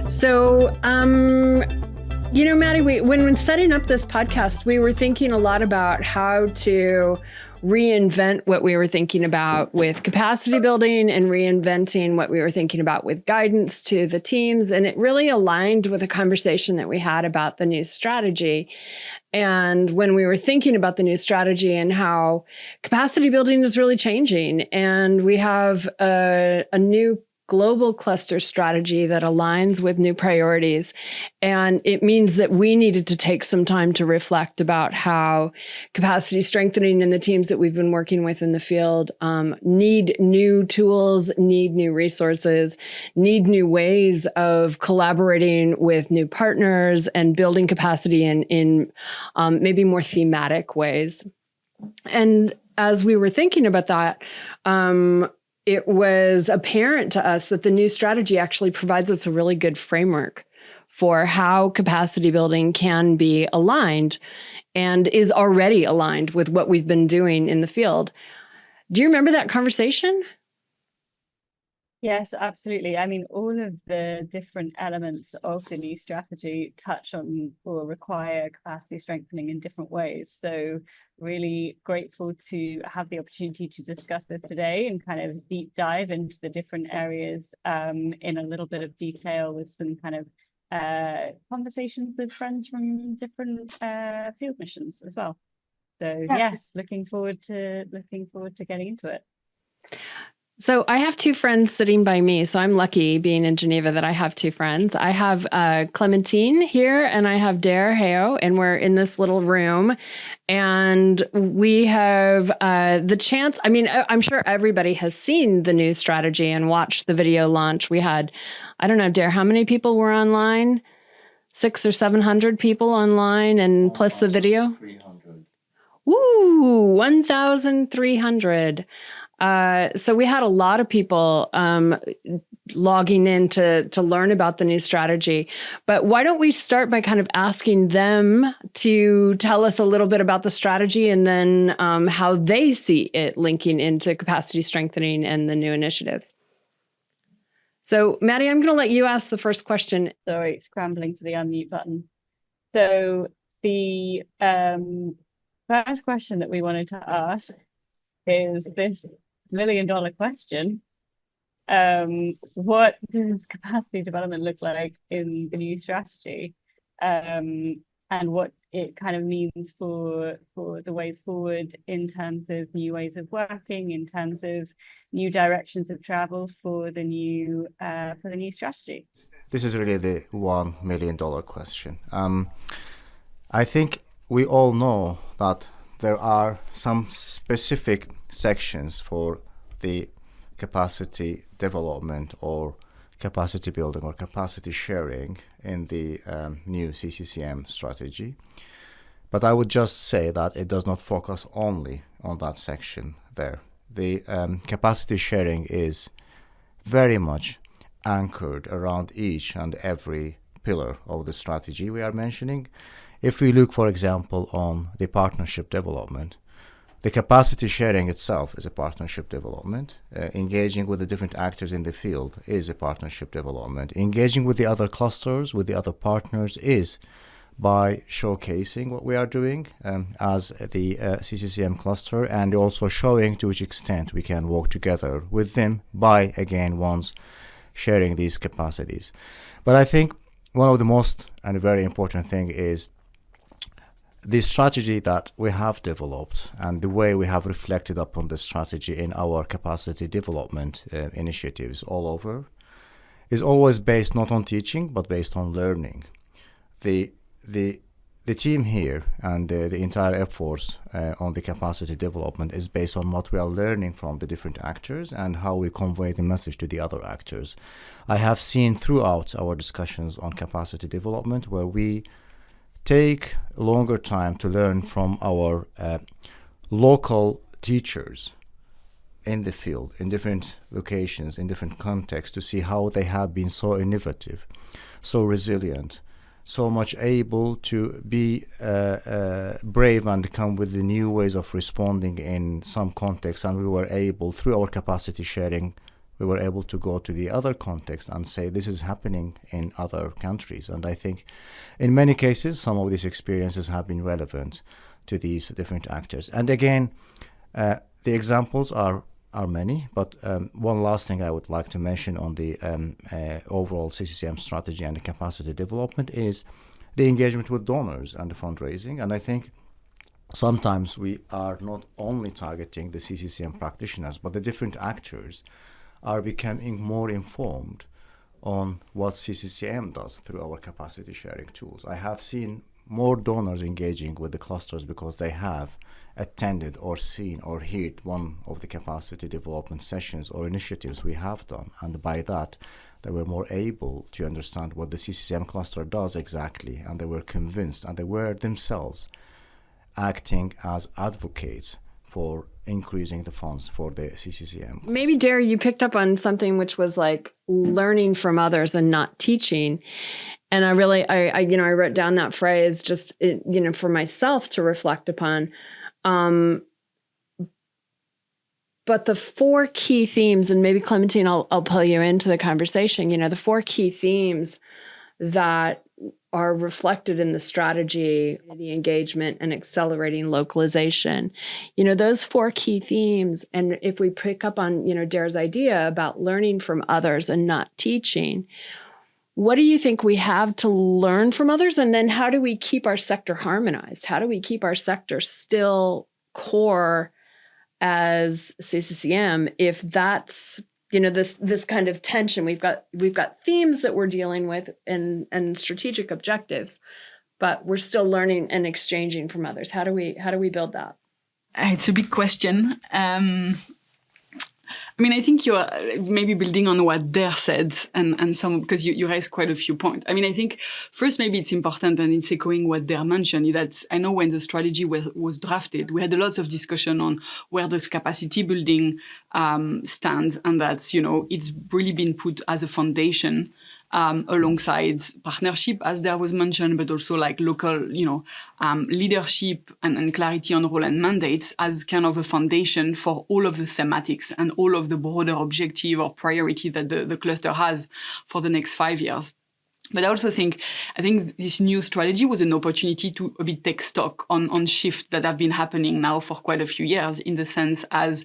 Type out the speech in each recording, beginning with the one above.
So, Maddie, when setting up this podcast, we were thinking a lot about how to reinvent what we were thinking about with capacity building and reinventing what we were thinking about with guidance to the teams. And it really aligned with a conversation that we had about the new strategy. And when we were thinking about the new strategy and how capacity building is really changing, and we have a new global cluster strategy that aligns with new priorities. And it means that we needed to take some time to reflect about how capacity strengthening in the teams that we've been working with in the field need new tools, need new resources, need new ways of collaborating with new partners and building capacity in maybe more thematic ways. And as we were thinking about that, it was apparent to us that the new strategy actually provides us a really good framework for how capacity building can be aligned and is already aligned with what we've been doing in the field. Do you remember that conversation? Yes, absolutely. I mean, all of the different elements of the new strategy touch on or require capacity strengthening in different ways. So really grateful to have the opportunity to discuss this today and kind of deep dive into the different areas in a little bit of detail with some kind of conversations with friends from different field missions as well. So yes, looking forward to getting into it. So I have two friends sitting by me. So I'm lucky being in Geneva that I have two friends. I have Clementine here and I have Dare Heo, and we're in this little room. And we have the chance. I mean, I'm sure everybody has seen the new strategy and watched the video launch. We had, I don't know, Dare, how many people were online? 600 or 700 people online, and plus the video? 300. Ooh, 1,300. So we had a lot of people logging in to learn about the new strategy. But why don't we start by kind of asking them to tell us a little bit about the strategy and then how they see it linking into capacity strengthening and the new initiatives. So, Maddie, I'm going to let you ask the first question. Sorry, scrambling for the unmute button. So the first question that we wanted to ask is this million-dollar question. What does capacity development look like in the new strategy, and what it kind of means for the ways forward in terms of new ways of working, in terms of new directions of travel for the new strategy? This is really the $1 million question. I think we all know that there are some specific sections for the capacity development or capacity building or capacity sharing in the new CCCM strategy. But I would just say that it does not focus only on that section there. The capacity sharing is very much anchored around each and every pillar of the strategy we are mentioning. If we look, for example, on the partnership development, the capacity sharing itself is a partnership development. Engaging with the different actors in the field is a partnership development. Engaging with the other clusters, with the other partners, is by showcasing what we are doing as the CCCM cluster, and also showing to which extent we can work together with them by, again, once sharing these capacities. But I think one of the most and very important thing is the strategy that we have developed and the way we have reflected upon the strategy in our capacity development initiatives all over is always based not on teaching but based on learning. The team here and the entire efforts on the capacity development is based on what we are learning from the different actors and how we convey the message to the other actors. I have seen throughout our discussions on capacity development where we take longer time to learn from our local teachers in the field, in different locations, in different contexts, to see how they have been so innovative, so resilient, so much able to be brave and come with the new ways of responding in some contexts. And we were able, through our capacity sharing, we were able to go to the other context and say this is happening in other countries. And I think in many cases, some of these experiences have been relevant to these different actors. And again, the examples are many, but one last thing I would like to mention on the overall CCCM strategy and the capacity development is the engagement with donors and the fundraising. And I think sometimes we are not only targeting the CCCM practitioners, but the different actors are becoming more informed on what CCCM does through our capacity sharing tools. I have seen more donors engaging with the clusters because they have attended or seen or heard one of the capacity development sessions or initiatives we have done. And by that, they were more able to understand what the CCCM cluster does exactly, and they were convinced, and they were themselves acting as advocates for increasing the funds for the CCCM. Maybe, Dare, you picked up on something which was like learning from others and not teaching. And I wrote down that phrase just, for myself to reflect upon. But the four key themes, and maybe Clementine, I'll pull you into the conversation, the four key themes that are reflected in the strategy, the engagement, and accelerating localization. Those four key themes, and if we pick up on, Dare's idea about learning from others and not teaching, what do you think we have to learn from others? And then how do we keep our sector harmonized? How do we keep our sector still core as CCCM if that's this kind of tension? We've got themes that we're dealing with and strategic objectives, but we're still learning and exchanging from others. How do we build that? It's a big question. I think you are maybe building on what Dare said and some, because you raised quite a few points. I think first, maybe it's important, and it's echoing what Dare mentioned, that I know when the strategy was drafted, we had a lot of discussion on where does capacity building stands, and that's, it's really been put as a foundation alongside partnership, as there was mentioned, but also like local, leadership and clarity on role and mandates as kind of a foundation for all of the thematics and all of the broader objective or priority that the cluster has for the next 5 years. But I think this new strategy was an opportunity to a bit take stock on shifts that have been happening now for quite a few years, in the sense as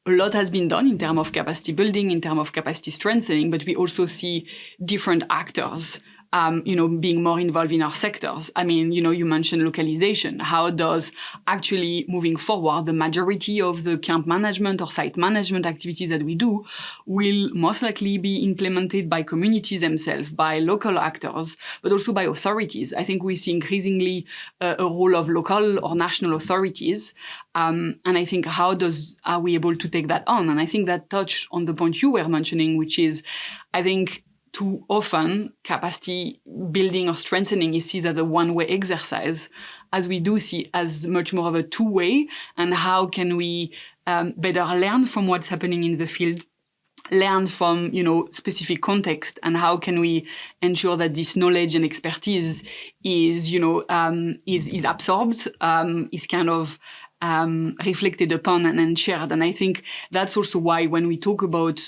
a lot has been done in terms of capacity building, in terms of capacity strengthening, but we also see different actors, being more involved in our sectors. You mentioned localization. How does actually moving forward, the majority of the camp management or site management activity that we do will most likely be implemented by communities themselves, by local actors, but also by authorities. I think we see increasingly a role of local or national authorities. And I think are we able to take that on? And I think that touched on the point you were mentioning, which is, I think, too often capacity building or strengthening is seen as a one-way exercise, as we do see as much more of a two-way. And how can we better learn from what's happening in the field, learn from specific context, and how can we ensure that this knowledge and expertise is absorbed, is kind of reflected upon and shared. And I think that's also why when we talk about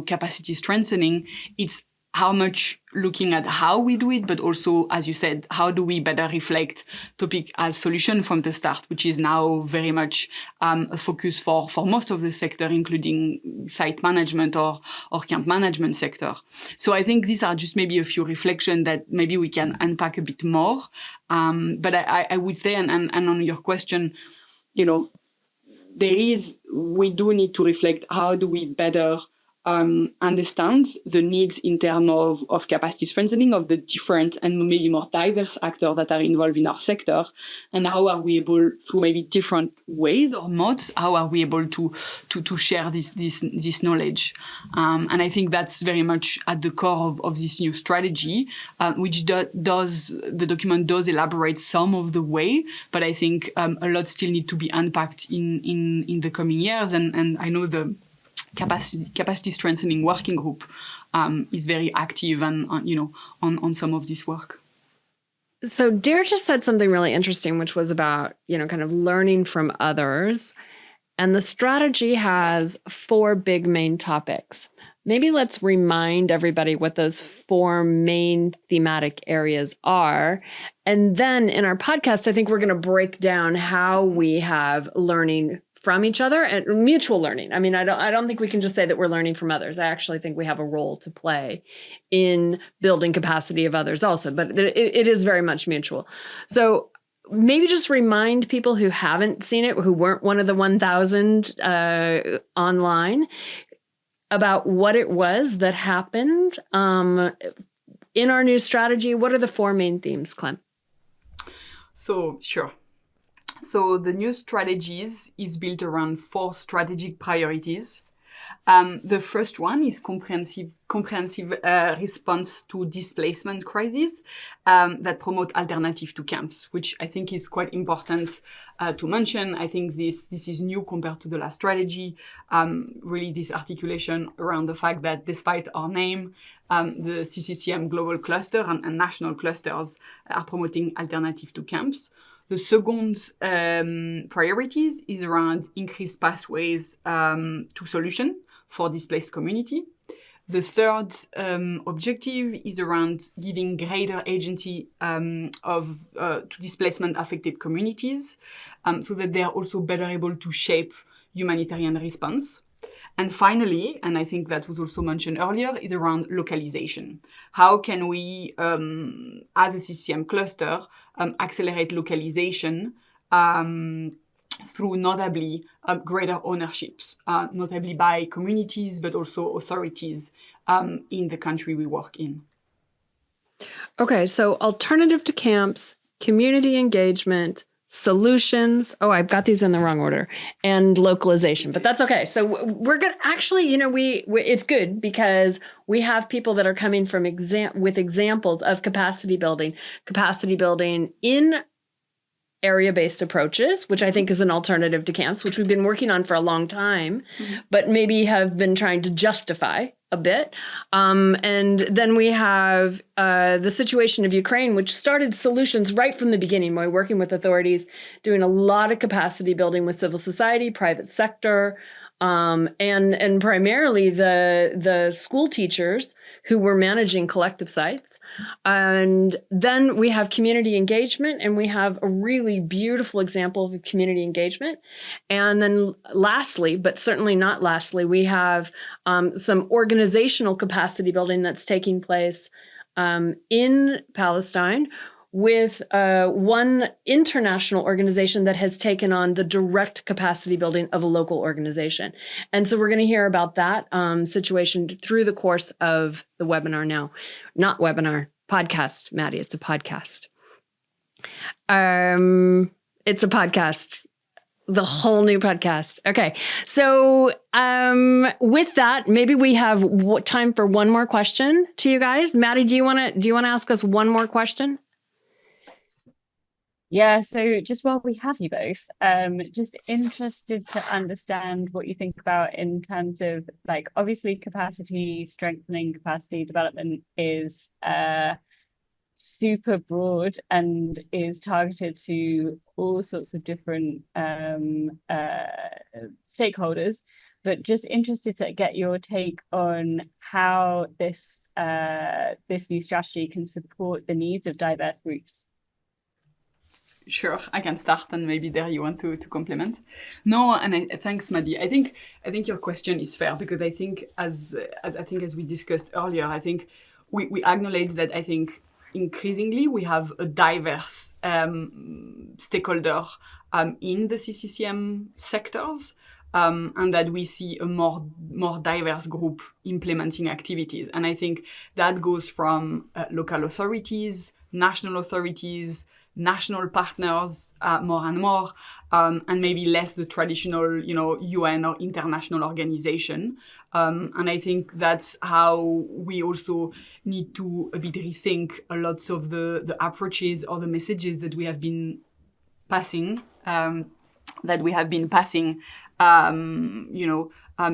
capacity strengthening, it's how much looking at how we do it, but also, as you said, how do we better reflect topic as solution from the start, which is now very much a focus for most of the sector, including site management or camp management sector. So I think these are just maybe a few reflections that maybe we can unpack a bit more. But I would say, and on your question, we do need to reflect how do we better understand the needs in terms of capacity strengthening of the different and maybe more diverse actors that are involved in our sector, and how are we able, through maybe different ways or modes, how are we able to share this knowledge? And I think that's very much at the core of this new strategy, which the document does elaborate some of the way, but I think a lot still need to be unpacked in the coming years, and I know the capacity strengthening working group is very active and on some of this work. So Dare just said something really interesting, which was about kind of learning from others And the strategy has 4 big main topics. Maybe let's remind everybody what those 4 main thematic areas are. And then in our podcast, I think we're going to break down how we have learning from each other and mutual learning. I mean, I don't think we can just say that we're learning from others. I actually think we have a role to play in building capacity of others also, but it is very much mutual. So maybe just remind people who haven't seen it, who weren't one of the 1,000 online, about what it was that happened in our new strategy. What are the 4 main themes, Clem? So, sure. So the new strategies is built around 4 strategic priorities. The first one is comprehensive response to displacement crisis that promote alternative to camps, which I think is quite important to mention. I think this is new compared to the last strategy. Really, this articulation around the fact that despite our name, the CCCM global cluster and national clusters are promoting alternative to camps. The second priorities is around increased pathways to solution for displaced community. The third objective is around giving greater agency to displacement affected communities so that they are also better able to shape humanitarian response. And finally, and I think that was also mentioned earlier, is around localization. How can we, as a CCCM cluster, accelerate localization through notably greater ownerships, notably by communities, but also authorities in the country we work in. Okay, so alternative to camps, community engagement, solutions. Oh, I've got these in the wrong order. And localization, but that's okay. So we're going to actually, we it's good because we have people that are coming from with examples of capacity building in area-based approaches, which I think is an alternative to camps, which we've been working on for a long time, but maybe have been trying to justify a bit. And then we have the situation of Ukraine, which started solutions right from the beginning by working with authorities, doing a lot of capacity building with civil society, private sector, and primarily the school teachers who were managing collective sites. And then we have community engagement, and we have a really beautiful example of community engagement. And then lastly, but certainly not lastly, we have some organizational capacity building that's taking place in Palestine with one international organization that has taken on the direct capacity building of a local organization. And so we're going to hear about that situation through the course of the webinar now. Not webinar, podcast, Maddie. It's a podcast. It's a podcast. The whole new podcast. Okay. So with that, maybe we have time for one more question to you guys. Maddie, do you want to ask us one more question? Yeah, so just while we have you both, just interested to understand what you think about in terms of, like, obviously capacity strengthening, capacity development is super broad and is targeted to all sorts of different stakeholders, but just interested to get your take on how this new strategy can support the needs of diverse groups. Sure, I can start, and maybe there you want to complement. No, and thanks, Maddie. I think your question is fair, because I think as we discussed earlier, I think we acknowledge that I think increasingly we have a diverse stakeholder in the CCCM sectors, and that we see a more diverse group implementing activities. And I think that goes from local authorities, national partners, more and more, and maybe less the traditional, UN or international organization. And I think that's how we also need to a bit rethink a lot of the approaches or the messages that we have been passing,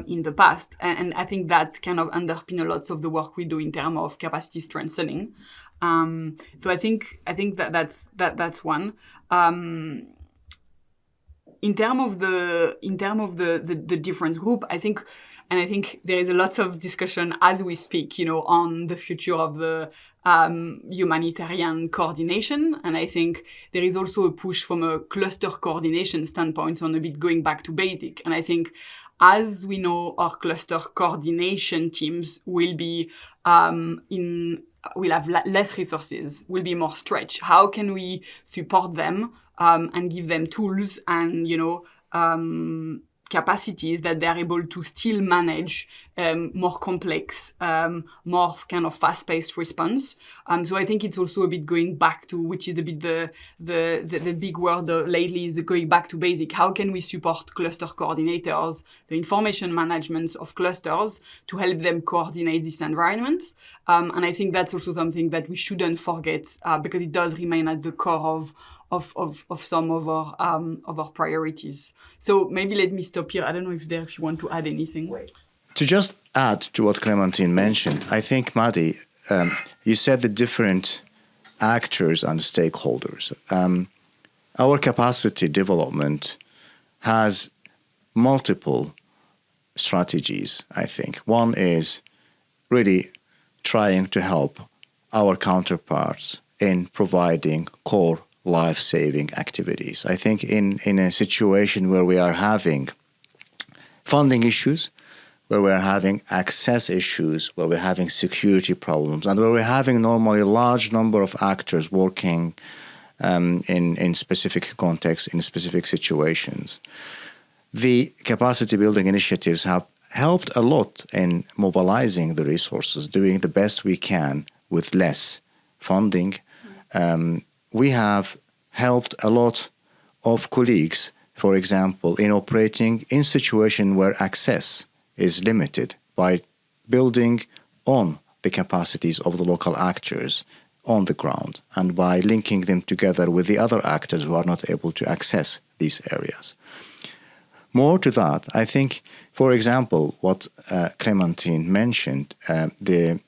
in the past. And I think that kind of underpin a lot of the work we do in terms of capacity strengthening. So I think that's one. in terms of the different group, I think there is a lot of discussion as we speak, on the future of the humanitarian coordination. And I think there is also a push from a cluster coordination standpoint on a bit going back to basic. And I think as we know, our cluster coordination teams will be will have less resources, will be more stretched. How can we support them and give them tools and capacities that they're able to still manage more complex, more kind of fast-paced response. So I think it's also a bit going back to, which is a bit the big word lately, is going back to basic. How can we support cluster coordinators, the information management of clusters, to help them coordinate this environment? And I think that's also something that we shouldn't forget because it does remain at the core of some of our priorities. So maybe let me stop here. I don't know if you want to add anything. To just add to what Clémentine mentioned, I think, Madi, you said the different actors and stakeholders. Our capacity development has multiple strategies, I think. One is really trying to help our counterparts in providing core life-saving activities. I think in a situation where we are having funding issues, where we're having access issues, where we're having security problems, and where we're having normally a large number of actors working in specific contexts, in specific situations. The capacity building initiatives have helped a lot in mobilizing the resources, doing the best we can with less funding. We have helped a lot of colleagues, for example, in operating in situations where access is limited by building on the capacities of the local actors on the ground and by linking them together with the other actors who are not able to access these areas. More to that, I think, for example, what Clémentine mentioned, the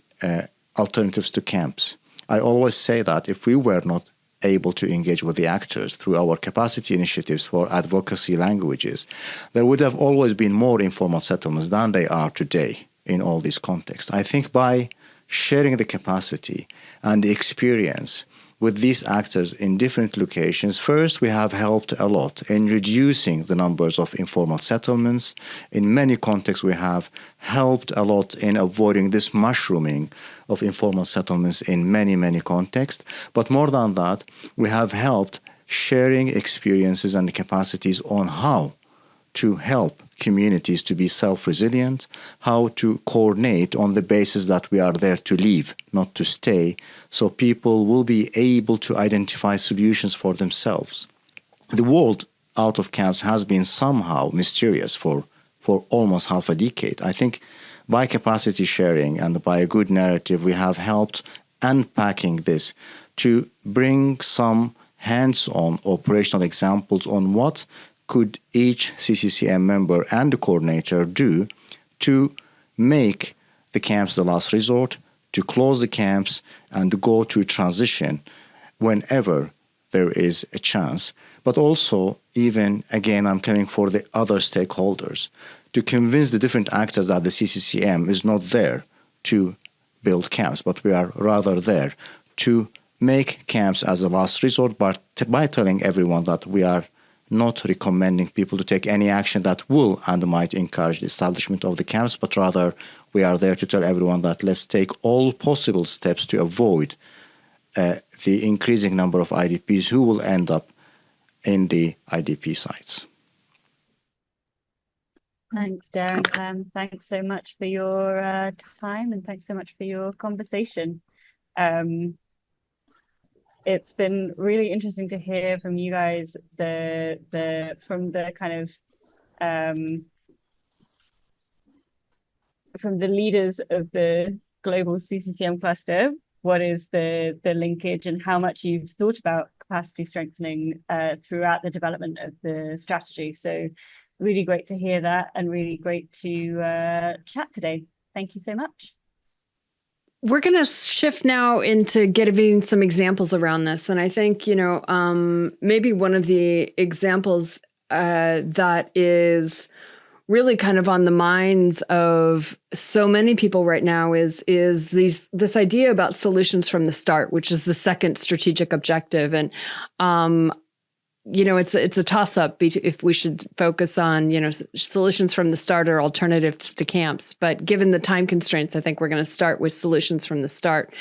alternatives to camps. I always say that if we were not able to engage with the actors through our capacity initiatives for advocacy languages, there would have always been more informal settlements than they are today in all these contexts. I think by sharing the capacity and the experience with these actors in different locations, first, we have helped a lot in reducing the numbers of informal settlements. In many contexts, we have helped a lot in avoiding this mushrooming of informal settlements in many, many contexts. But more than that, we have helped sharing experiences and capacities on how to help communities to be self-resilient, how to coordinate on the basis that we are there to live, not to stay, so people will be able to identify solutions for themselves. The world out of camps has been somehow mysterious for almost half a decade. I think by capacity sharing and by a good narrative, we have helped unpacking this to bring some hands-on operational examples on what could each CCCM member and the coordinator do to make the camps the last resort, to close the camps, and to go to transition whenever there is a chance. But also, even, again, I'm coming for the other stakeholders, to convince the different actors that the CCCM is not there to build camps, but we are rather there to make camps as a last resort, but by telling everyone that we are not recommending people to take any action that will and might encourage the establishment of the camps, but rather we are there to tell everyone that let's take all possible steps to avoid the increasing number of IDPs who will end up in the IDP sites. Thanks, Darren. Thanks so much for your time and thanks so much for your conversation. It's been really interesting to hear from you guys from the leaders of the global CCCM cluster, what is the linkage and how much you've thought about capacity strengthening throughout the development of the strategy. So really great to hear that and really great to chat today. Thank you so much. We're going to shift now into giving some examples around this. And I think, maybe one of the examples that is really kind of on the minds of so many people right now is this idea about solutions from the start, which is the second strategic objective. And it's a toss-up if we should focus on, solutions from the start or alternatives to camps. But given the time constraints, I think we're going to start with solutions from the start.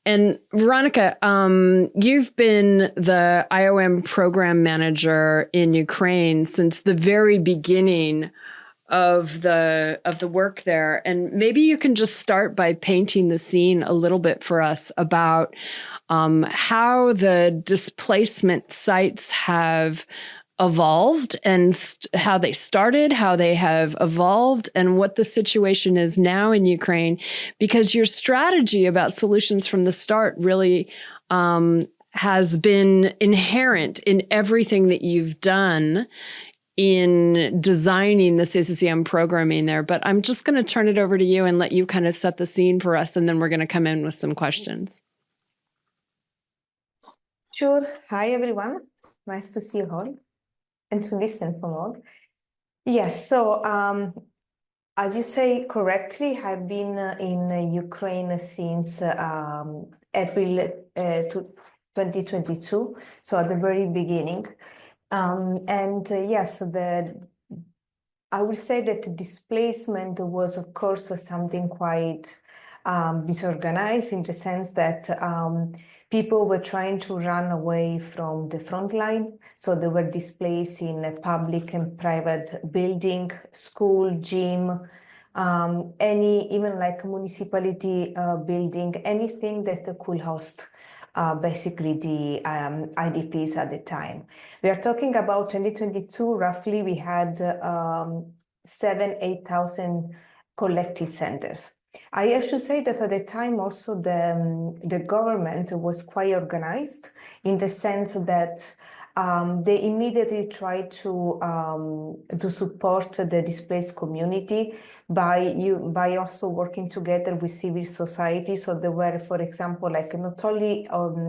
And Veronica, you've been the IOM program manager in Ukraine since the very beginning of the work there. And maybe you can just start by painting the scene a little bit for us about how the displacement sites have evolved and how they started, how they have evolved, and what the situation is now in Ukraine. Because your strategy about solutions from the start really has been inherent in everything that you've done in designing the CCCM programming there. But I'm just going to turn it over to you and let you kind of set the scene for us, and then we're going to come in with some questions. Sure. Hi, everyone. Nice to see you all and to listen from all. Yes, so as you say correctly, I've been in Ukraine since April 2022, so at the very beginning. Yes, I would say that displacement was, of course, something quite disorganized in the sense that people were trying to run away from the front line. So they were displaced in a public and private building, school, gym, even like municipality building, anything that could host basically the IDPs at the time. We are talking about 2022, roughly we had 8,000 collective centers. I have to say that at the time also the government was quite organized in the sense that they immediately tried to support the displaced community by also working together with civil society. So there were, for example, like not only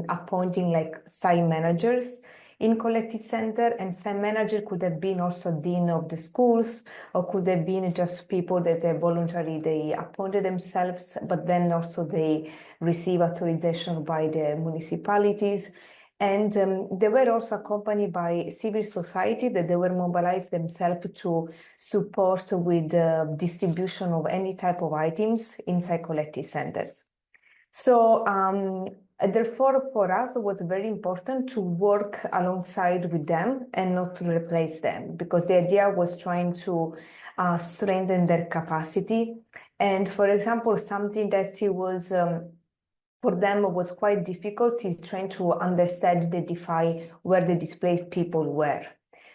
appointing like site managers in collective center, and site manager could have been also dean of the schools, or could have been just people that they appointed themselves, but then also they receive authorization by the municipalities. And they were also accompanied by civil society that they were mobilized themselves to support with the distribution of any type of items inside collective centers. So therefore, for us, it was very important to work alongside with them and not to replace them, because the idea was trying to strengthen their capacity. And for example, something that it was for them was quite difficult is trying to understand, identify where the displaced people were.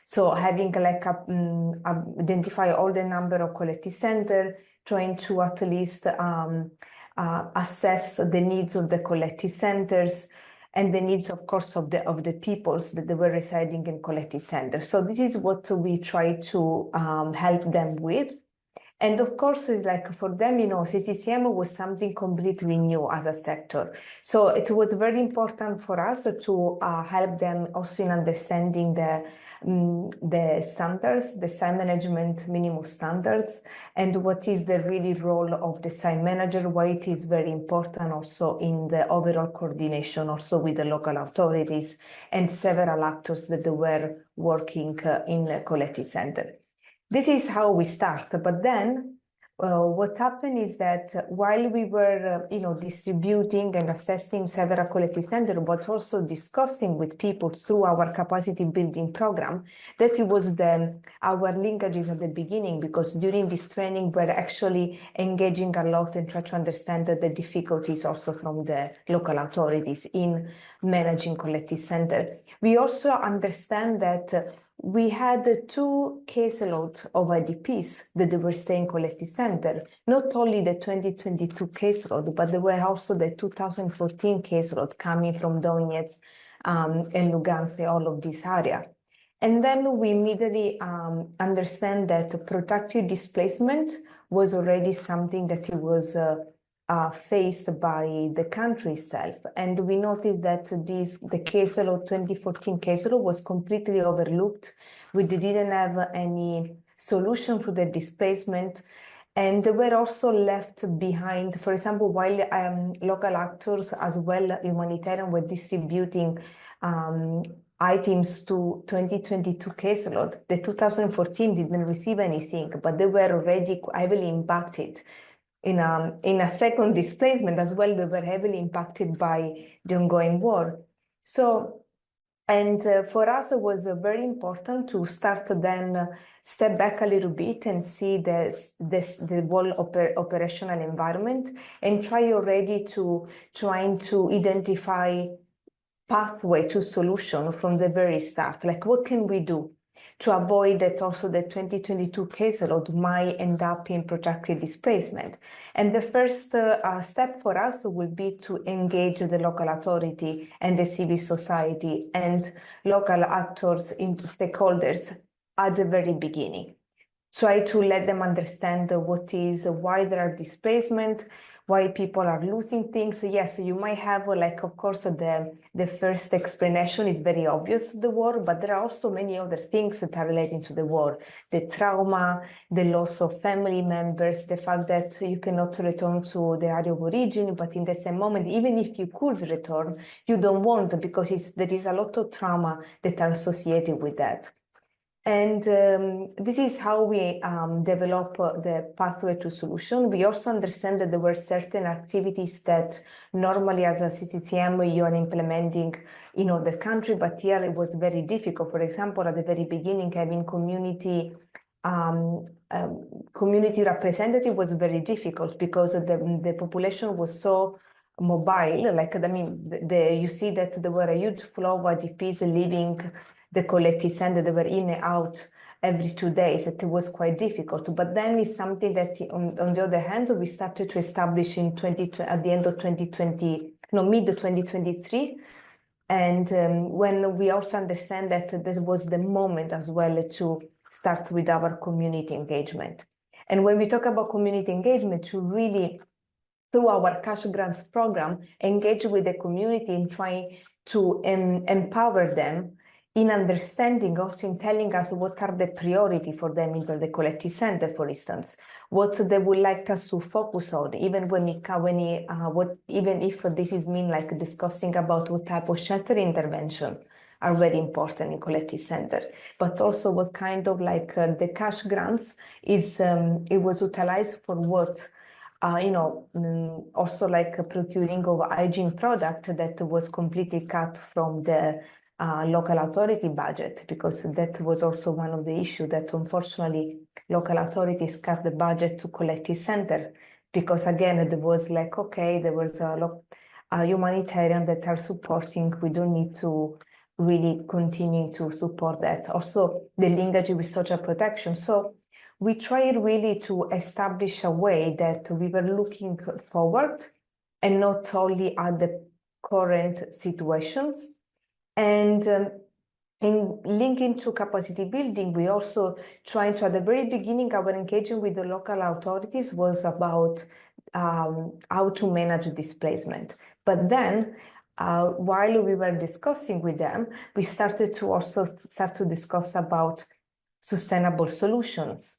So having like identify all the number of collective centers, trying to at least assess the needs of the collective centers and the needs, of course, of the peoples that they were residing in collective centers. So this is what we try to help them with. And of course, it's like for them, CCCM was something completely new as a sector. So it was very important for us to help them also in understanding the standards, the site management minimum standards, and what is the really role of the site manager, why it is very important also in the overall coordination also with the local authorities and several actors that were working in a collective center. This is how we start, but then what happened is that while we were, distributing and assessing several collective centers, but also discussing with people through our capacity building program, that it was our linkages at the beginning, because during this training, we're actually engaging a lot and try to understand the difficulties also from the local authorities in managing collective center. We also understand that we had 2 caseloads of IDPs that they were staying collective center, not only the 2022 caseload, but there were also the 2014 caseload coming from Donetsk and Lugansk, all of this area. And then we immediately understand that protective displacement was already something that it was faced by the country itself. And we noticed that the caseload, 2014 caseload, was completely overlooked. We didn't have any solution to the displacement. And they were also left behind. For example, while local actors as well, humanitarian, were distributing items to 2022 caseload, the 2014 didn't receive anything, but they were already heavily impacted. In a second displacement as well, they were heavily impacted by the ongoing war. So, and for us, it was very important to start then step back a little bit and see the whole operational environment and try already trying to identify pathway to solution from the very start. Like, what can we do to avoid that also the 2022 caseload might end up in protracted displacement? And the first step for us will be to engage the local authority and the civil society and local actors, stakeholders at the very beginning. Try to let them understand why there are displacement, why people are losing things. Yes, you might have, like, of course, the first explanation is very obvious, the war, but there are also many other things that are relating to the war. The trauma, the loss of family members, the fact that you cannot return to the area of origin, but in the same moment, even if you could return, you don't want, because there is a lot of trauma that are associated with that. And this is how we develop the pathway to solution. We also understand that there were certain activities that normally as a CCCM you are implementing in other countries, but here it was very difficult. For example, at the very beginning, having community representative was very difficult because the population was so mobile. Like, I mean, you see that there were a huge flow of IDPs leaving the collective center. They were in and out every 2 days. It was quite difficult. But then it's something that, on the other hand, we started to establish at the end of 2020, no, mid 2023. And when we also understand that was the moment as well to start with our community engagement. And when we talk about community engagement, to really, through our cash grants program, engage with the community and try to empower them in understanding, also in telling us what are the priority for them in the collective center, for instance, what they would like us to focus on, even even if this is mean like discussing about what type of shelter intervention are very important in collective center, but also what kind of the cash grants it was utilized for what. Also like procuring of hygiene product that was completely cut from the local authority budget, because that was also one of the issues that unfortunately local authorities cut the budget to collective center, because again, it was like, okay, there was a humanitarian that are supporting, we don't need to really continue to support that. Also the linkage with social protection. So we tried really to establish a way that we were looking forward and not only at the current situations. And in linking to capacity building, we also trying to, at the very beginning, our engagement with the local authorities was about how to manage displacement. But then, while we were discussing with them, we started to also start to discuss about sustainable solutions.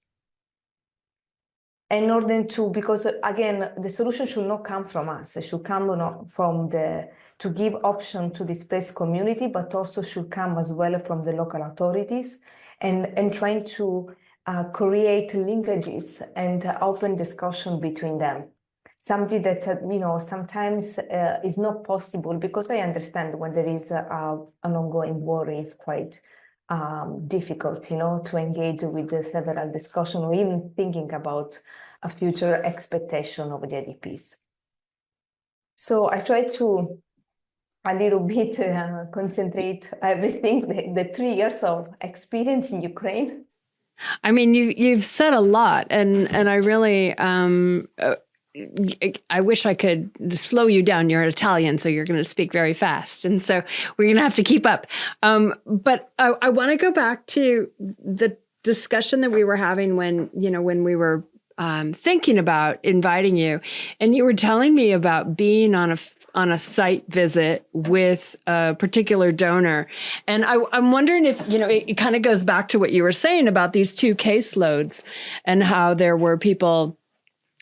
In order to, because again, the solution should not come from us. It should come from to give option to displaced community, but also should come as well from the local authorities, and trying to create linkages and open discussion between them. Something that, sometimes is not possible, because I understand when there is an ongoing war is quite difficult, to engage with the several discussion or even thinking about a future expectation of the IDPs. So I try to a little bit concentrate everything, the 3 years of experience in Ukraine. I mean, you've said a lot, and I really I wish I could slow you down. You're Italian, so you're going to speak very fast. And so we're going to have to keep up. But I want to go back to the discussion that we were having when we were thinking about inviting you, and you were telling me about being on a site visit with a particular donor, and I'm wondering if it kind of goes back to what you were saying about these two caseloads, and how there were people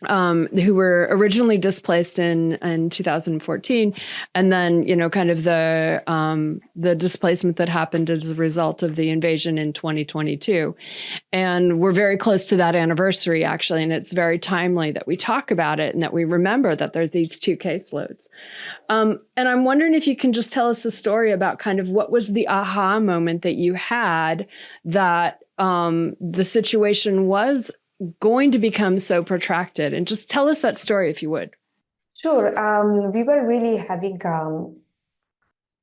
who were originally displaced in 2014, and then kind of the displacement that happened as a result of the invasion in 2022, and we're very close to that anniversary actually, and it's very timely that we talk about it and that we remember that there's these two caseloads. And I'm wondering if you can just tell us a story about kind of what was the aha moment that you had that the situation was going to become so protracted, and just tell us that story if you would. Sure. We were really having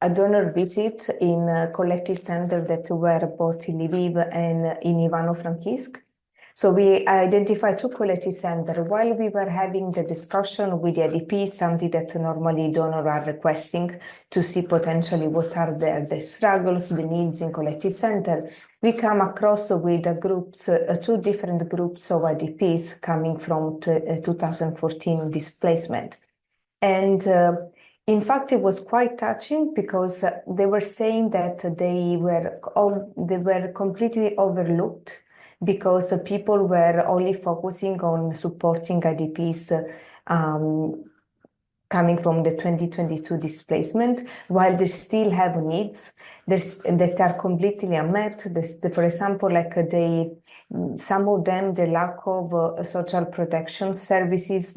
a donor visit in a collective center that were both in Lviv and in Ivano-Frankivsk. So we identified two collective centers. While we were having the discussion with the IDP, something that normally donors are requesting to see potentially what are the struggles, the needs in collective center, we come across with two different groups of IDPs coming from 2014 displacement. And in fact, it was quite touching because they were saying that they were completely overlooked because people were only focusing on supporting IDPs coming from the 2022 displacement, while they still have needs that are completely unmet. For example, some of them, the lack of social protection services,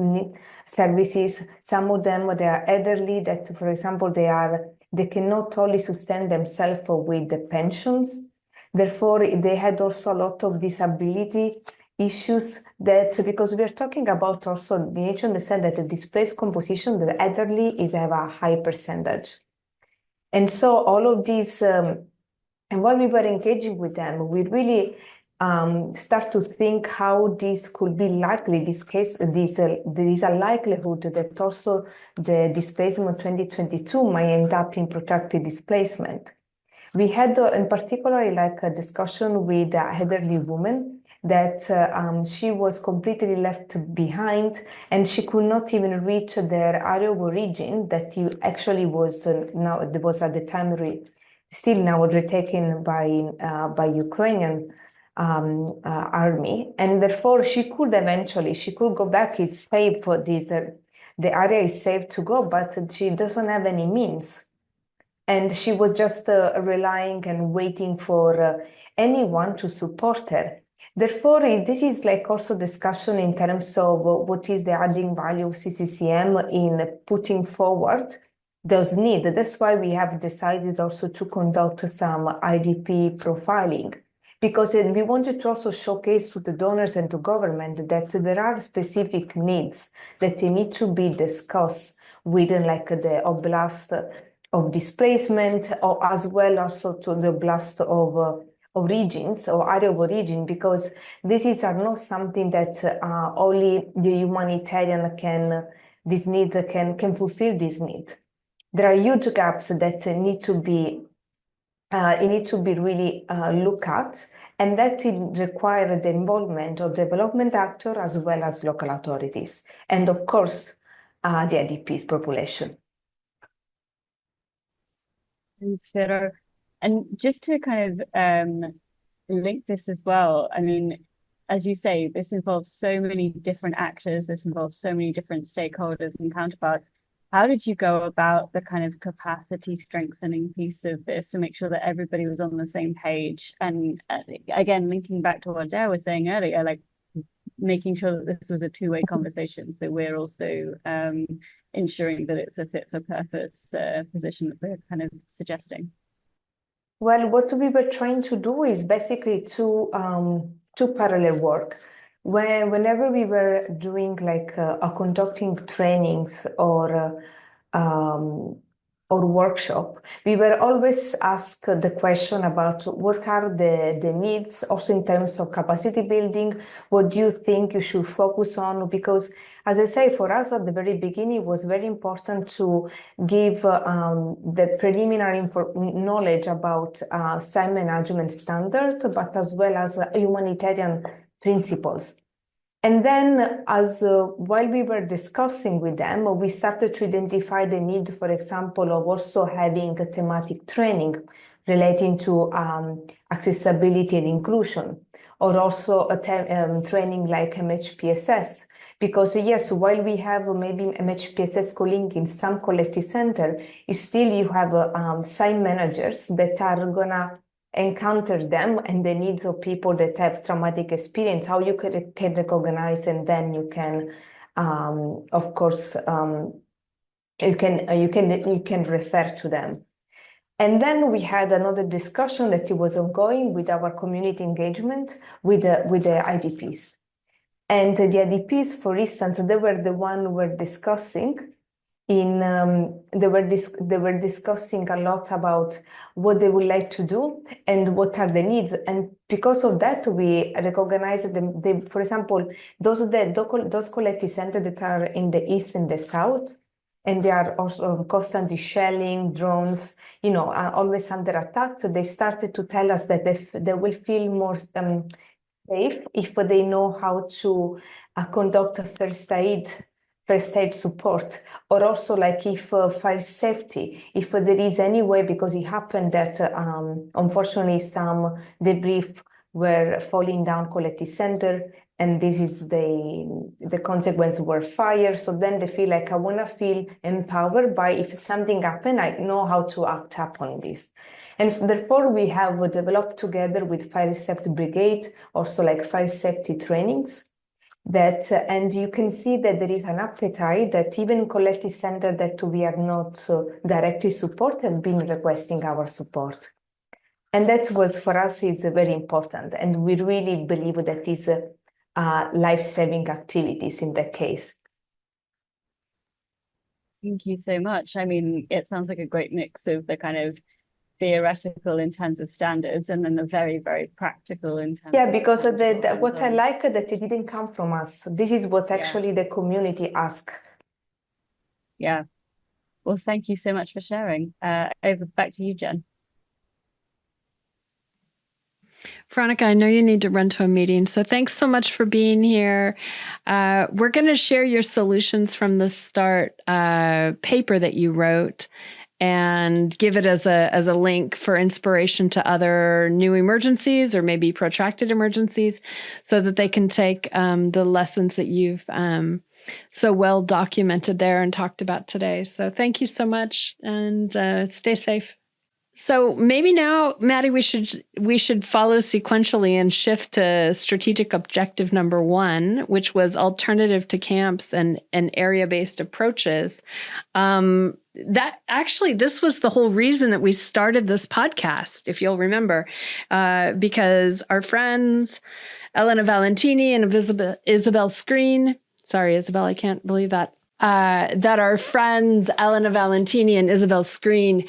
some of them, they are elderly that, for example, they cannot only sustain themselves with the pensions. Therefore, they had also a lot of disability issues because we are talking about also, we need to understand that the displaced composition, the elderly have a high percentage. And so all of these, and while we were engaging with them, we really start to think how this could be likely, there is a likelihood that also the displacement 2022 might end up in protracted displacement. We had in particular a discussion with an elderly woman that she was completely left behind and she could not even reach their area of origin that actually was at the time still now retaken by Ukrainian army, and therefore she could go back. It's safe for this. The area is safe to go, but she doesn't have any means. And she was just relying and waiting for anyone to support her. Therefore, this is also discussion in terms of what is the adding value of CCCM in putting forward those needs. That's why we have decided also to conduct some IDP profiling, because we wanted to also showcase to the donors and to government that there are specific needs that need to be discussed within the oblast of displacement, or as well also to the oblast of origins or area of origin, because are not something that only the humanitarian can fulfill this need. There are huge gaps that need to be really looked at, and that require the involvement of development actors as well as local authorities, and of course the IDPs population. Thanks, Vero. And just to kind of link this as well, I mean, as you say, this involves so many different actors, this involves so many different stakeholders and counterparts. How did you go about the kind of capacity strengthening piece of this to make sure that everybody was on the same page? And again, linking back to what Dare was saying earlier, making sure that this was a two-way conversation. So we're also ensuring that it's a fit for purpose position that we're kind of suggesting. Well, what we were trying to do is basically two parallel work. Whenever we were doing conducting trainings or workshop, we were always asked the question about what are the needs, also in terms of capacity building. What do you think you should focus on? Because, as I say, for us at the very beginning, it was very important to give the preliminary knowledge about site management standards, but as well as humanitarian principles. And then, while we were discussing with them, we started to identify the need, for example, of also having a thematic training relating to accessibility and inclusion, or also a training like MHPSS. Because yes, while we have maybe MHPSS calling in some collective center, you have site managers that are gonna encounter them and the needs of people that have traumatic experience, how you can recognize, and then you can, of course, you can refer to them. And then we had another discussion that it was ongoing with our community engagement with the IDPs. And the IDPs, for instance, they were the one who were discussing they were discussing a lot about what they would like to do and what are the needs. And because of that, we recognized them. For example, those collective centers that are in the east and the south, and they are also constantly shelling, drones, are always under attack. So they started to tell us that they will feel more safe if they know how to conduct a first aid support, or also like if fire safety, if there is any way, because it happened that unfortunately some debris were falling down collective center, and this is the consequence were fire. So then they feel like, I want to feel empowered by, if something happened, I know how to act upon this. And so therefore we have developed together with Fire Safety Brigade also like fire safety trainings, that and you can see that there is an appetite that even collective center that we are not directly support have been requesting our support. And that was for us is very important, and we really believe that is life-saving activities in that case. Thank you so much. I mean, it sounds like a great mix of the kind of theoretical in terms of standards and then the very, very practical in terms Yeah, of because what I like that it didn't come from us. This is what actually the community asked. Yeah. Well, thank you so much for sharing. Over back to you, Jen. Veronica, I know you need to run to a meeting, so thanks so much for being here. We're going to share your solutions from the start paper that you wrote and give it as a link for inspiration to other new emergencies or maybe protracted emergencies, so that they can take the lessons that you've so well documented there and talked about today. So thank you so much, and stay safe. So maybe now, Maddie, we should follow sequentially and shift to strategic objective number 1, which was alternative to camps and area-based approaches. That actually, this was the whole reason that we started this podcast, if you'll remember, because our friends Elena Valentini and Isabel Screen, sorry, Isabel, I can't believe that. That our friends Elena Valentini and Isabel Screen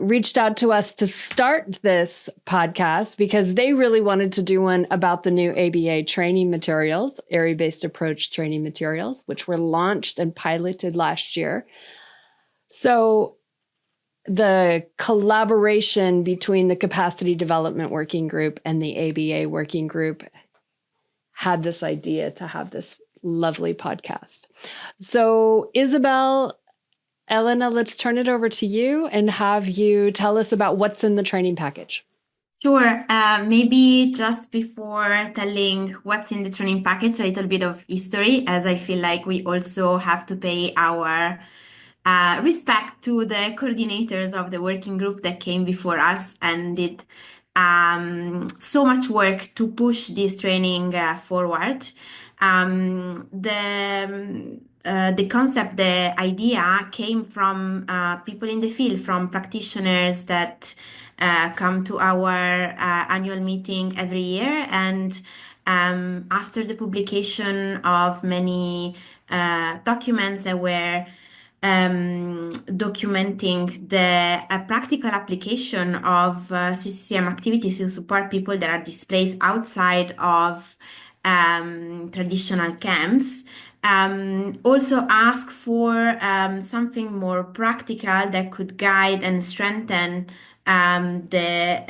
reached out to us to start this podcast because they really wanted to do one about the new ABA training materials, area-based approach training materials, which were launched and piloted last year. So the collaboration between the Capacity Development Working Group and the ABA Working Group had this idea to have this lovely podcast. So Isabel, Elena, let's turn it over to you and have you tell us about what's in the training package. Sure. Maybe just before telling what's in the training package, a little bit of history, as I feel like we also have to pay our respect to the coordinators of the working group that came before us and did so much work to push this training forward. The concept, the idea came from people in the field, from practitioners that come to our annual meeting every year. And after the publication of many documents that were documenting the practical application of CCCM activities to support people that are displaced outside of traditional camps. Also ask for something more practical that could guide and strengthen the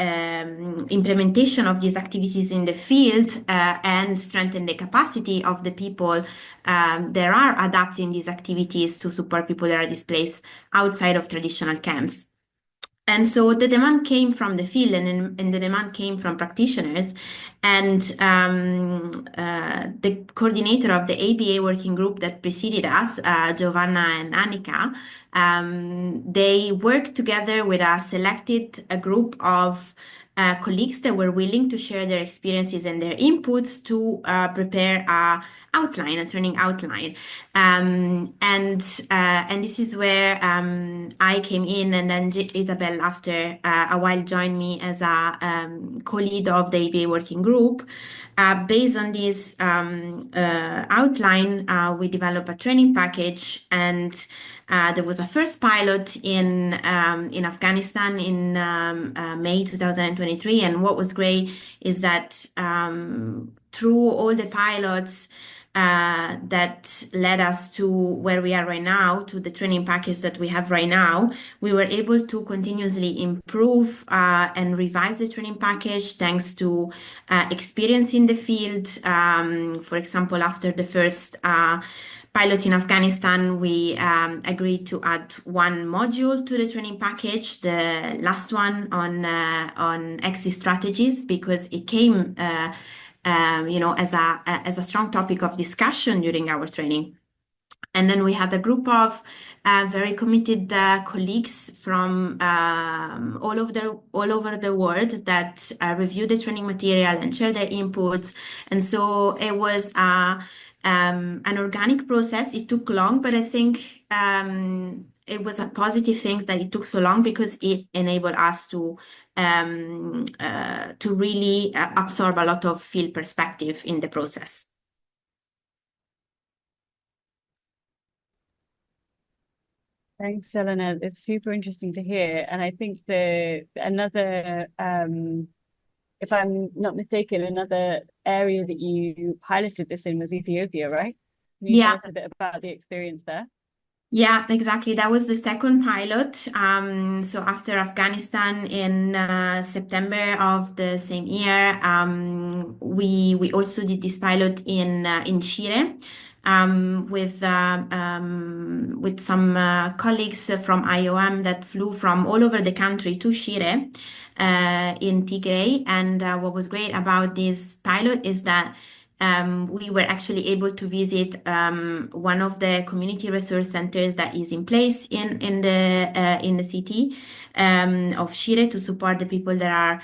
implementation of these activities in the field and strengthen the capacity of the people that are adapting these activities to support people that are displaced outside of traditional camps. And so the demand came from the field, and the demand came from practitioners. And the coordinator of the ABA working group that preceded us, Giovanna and Annika, they worked together with a group of colleagues that were willing to share their experiences and their inputs to prepare a training outline. And this is where I came in, and then Isabel, after a while, joined me as a co-lead of the ABA working group. Based on this outline, we developed a training package, and there was a first pilot in Afghanistan in May 2023. And what was great is that through all the pilots that led us to where we are right now, to the training package that we have right now, we were able to continuously improve and revise the training package thanks to experience in the field. For example, after the first pilot in Afghanistan, we agreed to add one module to the training package, the last one on exit strategies, because it came as a strong topic of discussion during our training. And then we had a group of very committed colleagues from all over the world that reviewed the training material and shared their inputs. And so it was an organic process. It took long, but I think it was a positive thing that it took so long, because it enabled us to really absorb a lot of field perspective in the process. Thanks, Elena. It's super interesting to hear. And I think another, if I'm not mistaken, another area that you piloted this in was Ethiopia, right? Can you tell us a bit about the experience there? Yeah, exactly. That was the second pilot. So after Afghanistan in September of the same year, we also did this pilot in Shire with some colleagues from IOM that flew from all over the country to Shire in Tigray. And what was great about this pilot is that we were actually able to visit one of the community resource centers that is in place in the city of Shire to support the people that are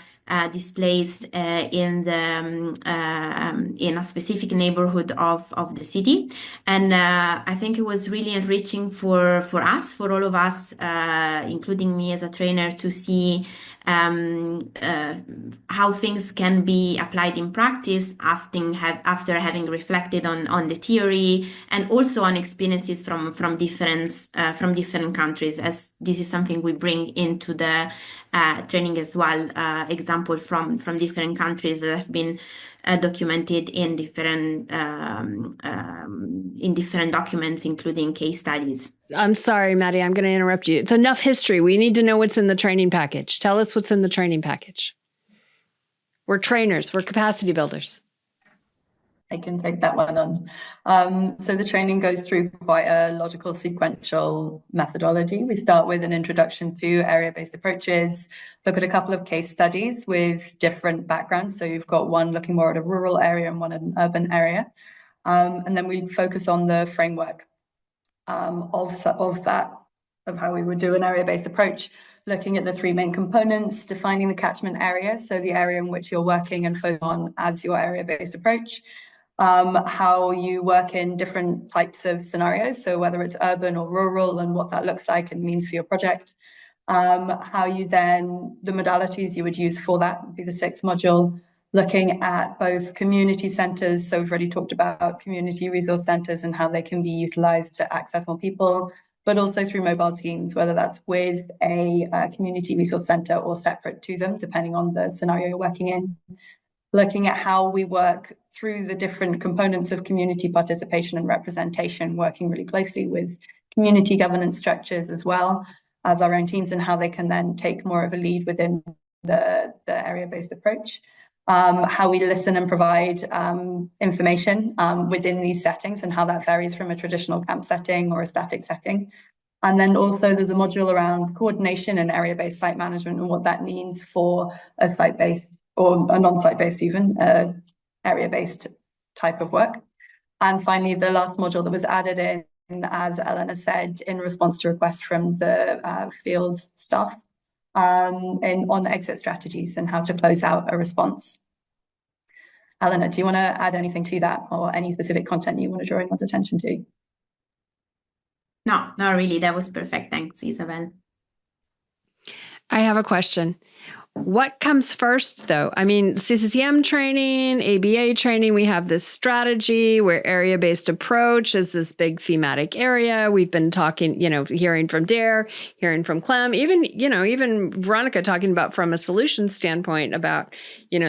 displaced in a specific neighborhood of the city. And I think it was really enriching for all of us, including me as a trainer, to see how things can be applied in practice after having reflected on the theory, and also on experiences from different countries, as this is something we bring into the training as well. Example from different countries that have been documented in different documents, including case studies. I'm sorry, Maddie, I'm going to interrupt you. It's enough history. We need to know what's in the training package. Tell us what's in the training package. We're trainers. We're capacity builders. I can take that one on. So the training goes through quite a logical sequential methodology. We start with an introduction to area-based approaches, look at a couple of case studies with different backgrounds. So you've got one looking more at a rural area and one at an urban area. And then we focus on the framework of how we would do an area-based approach, looking at the three main components, defining the catchment area, so the area in which you're working and focus on as your area-based approach, how you work in different types of scenarios, so whether it's urban or rural and what that looks like and means for your project, how you then, the modalities you would use for that would be the sixth module, looking at both community centers. So we've already talked about community resource centers and how they can be utilized to access more people, but also through mobile teams, whether that's with a community resource center or separate to them, depending on the scenario you're working in. Looking at how we work through the different components of community participation and representation, working really closely with community governance structures as well. as our own teams, and how they can then take more of a lead within the area-based approach. How we listen and provide information within these settings, and how that varies from a traditional camp setting or a static setting. And then also there's a module around coordination and area-based site management, and what that means for a site-based or a non-site-based even area-based type of work. And finally, the last module that was added in, as Eleanor said, in response to requests from the field staff on exit strategies and how to close out a response. Eleanor, do you want to add anything to that, or any specific content you want to draw anyone's attention to? No, not really. That was perfect. Thanks, Isabel. I have a question. What comes first, though? I mean, CCCM training, ABA training, we have this strategy where area-based approach is this big thematic area. We've been talking, hearing from Dare, hearing from Clem, even Veronica talking about from a solution standpoint about,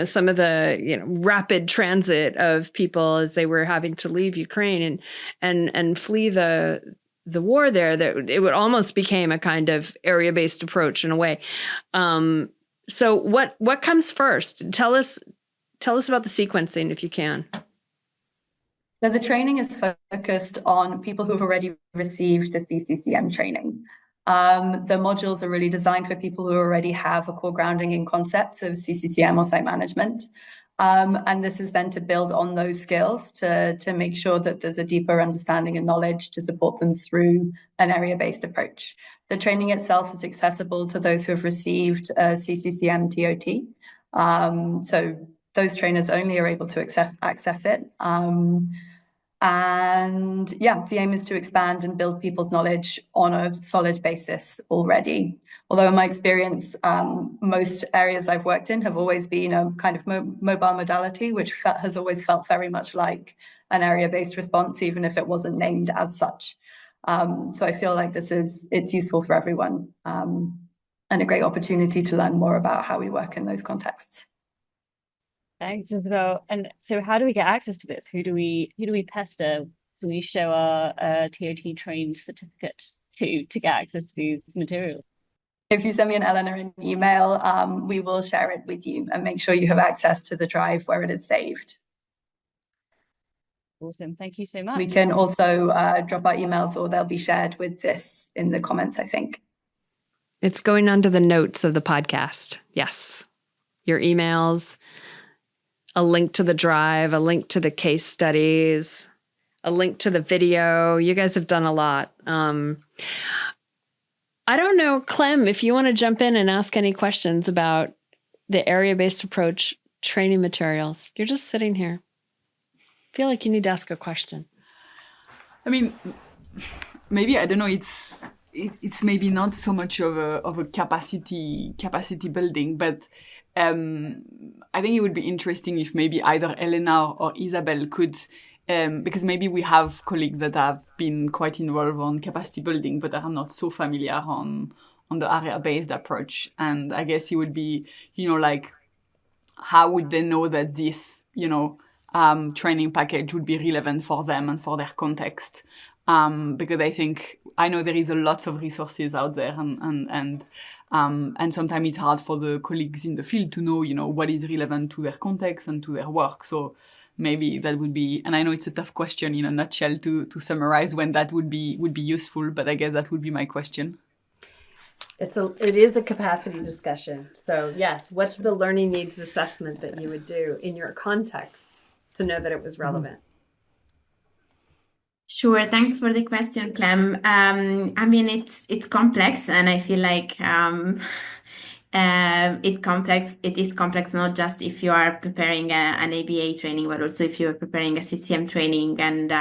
some of the, rapid transit of people as they were having to leave Ukraine and flee the war there, that it would almost became a kind of area-based approach in a way. So what comes first? Tell us about the sequencing if you can. So the training is focused on people who've already received the CCCM training. The modules are really designed for people who already have a core grounding in concepts of CCCM or site management. And this is then to build on those skills to make sure that there's a deeper understanding and knowledge to support them through an area-based approach. The training itself is accessible to those who have received a CCCM TOT. So those trainers only are able to access it. And yeah, the aim is to expand and build people's knowledge on a solid basis already. Although in my experience, most areas I've worked in have always been a kind of mobile modality, which has always felt very much like an area-based response, even if it wasn't named as such. So I feel like it's useful for everyone, and a great opportunity to learn more about how we work in those contexts. Thanks, Isabel. And so how do we get access to this? Who do we pester? Do we show our TOT trained certificate to get access to these materials? If you send me an email, we will share it with you and make sure you have access to the drive where it is saved. Awesome. Thank you so much. We can also drop our emails, or they'll be shared with this in the comments, I think. It's going onto the notes of the podcast. Yes. Your emails, a link to the drive, a link to the case studies, a link to the video. You guys have done a lot. I don't know, Clem, if you want to jump in and ask any questions about the area-based approach training materials. You're just sitting here. I feel like you need to ask a question. I mean, maybe, I don't know, it's maybe not so much of a capacity building, but I think it would be interesting if maybe either Elena or Isabel could, because maybe we have colleagues that have been quite involved on capacity building, but are not so familiar on the area-based approach. And I guess it would be, like, how would they know that this, training package would be relevant for them and for their context? Because I know there is a lot of resources out there, and sometimes it's hard for the colleagues in the field to know, what is relevant to their context and to their work. So maybe that would be, and I know it's a tough question in a nutshell to summarize when that would be useful, but I guess that would be my question. It is a capacity discussion. So yes, what's the learning needs assessment that you would do in your context to know that it was relevant? Sure. Thanks for the question, Clem. I mean, it's complex, and I feel like it is complex not just if you are preparing an ABA training, but also if you are preparing a CCCM training, and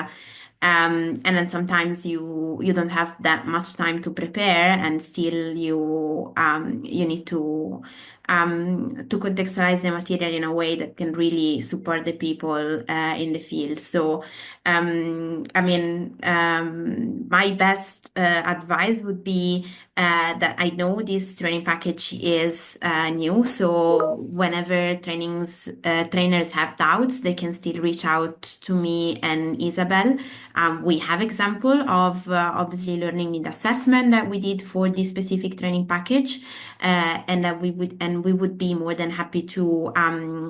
then sometimes you don't have that much time to prepare, and still you need to to contextualize the material in a way that can really support the people in the field. So, my best advice would be that I know this training package is new, so whenever trainers have doubts, they can still reach out to me and Isabel. We have example of obviously learning need assessment that we did for this specific training package, and that we would be more than happy to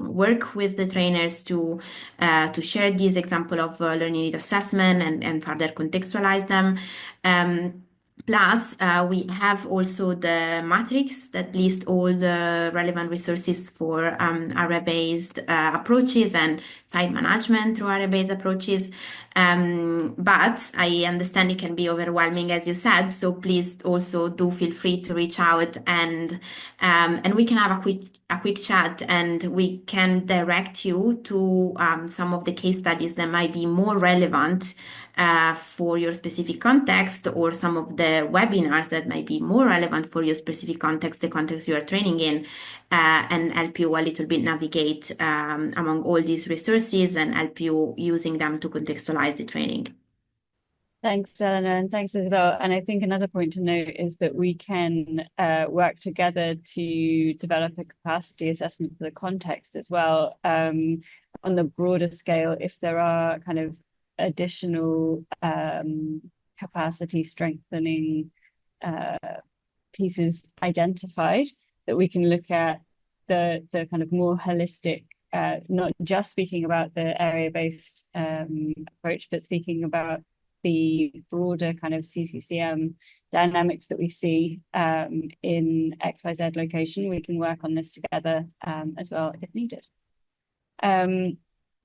work with the trainers to share this example of learning need assessment and further contextualize them. Plus, we have also the matrix that lists all the relevant resources for area-based approaches and site management through area-based approaches. But I understand it can be overwhelming, as you said, so please also do feel free to reach out and we can have a quick chat, and we can direct you to some of the case studies that might be more relevant for your specific context, or some of the webinars that might be more relevant for your specific context, the context you are training in, and help you a little bit navigate among all these resources and help you using them to contextualize the training. Thanks, Eleanor, and thanks, Isabel. And I think another point to note is that we can work together to develop a capacity assessment for the context as well, on the broader scale, if there are kind of additional capacity strengthening pieces identified, that we can look at the kind of more holistic, not just speaking about the area-based approach, but speaking about the broader kind of CCCM dynamics that we see in XYZ location. We can work on this together as well if needed.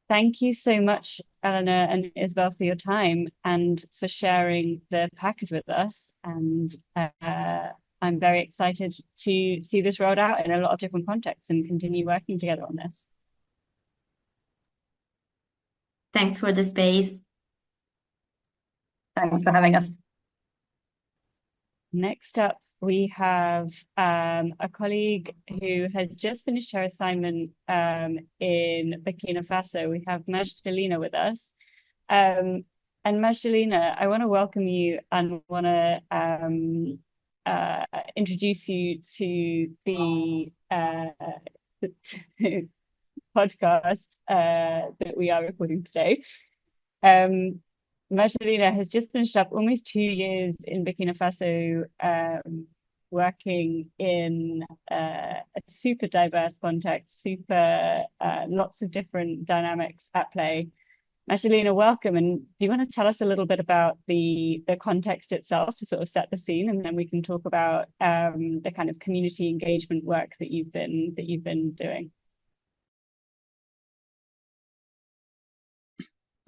Thank you so much, Eleanor and Isabel, for your time and for sharing the package with us. And I'm very excited to see this rolled out in a lot of different contexts and continue working together on this. Thanks for the space. Thanks for having us. Next up, we have a colleague who has just finished her assignment in Burkina Faso. We have Magdalena with us. And Magdalena, I want to welcome you and want to introduce you to the podcast that we are recording today. Magdalena has just finished up almost 2 years in Burkina Faso, working in a super diverse context, lots of different dynamics at play. Magdalena, welcome. And do you want to tell us a little bit about the context itself to sort of set the scene, and then we can talk about the kind of community engagement work that you've been doing?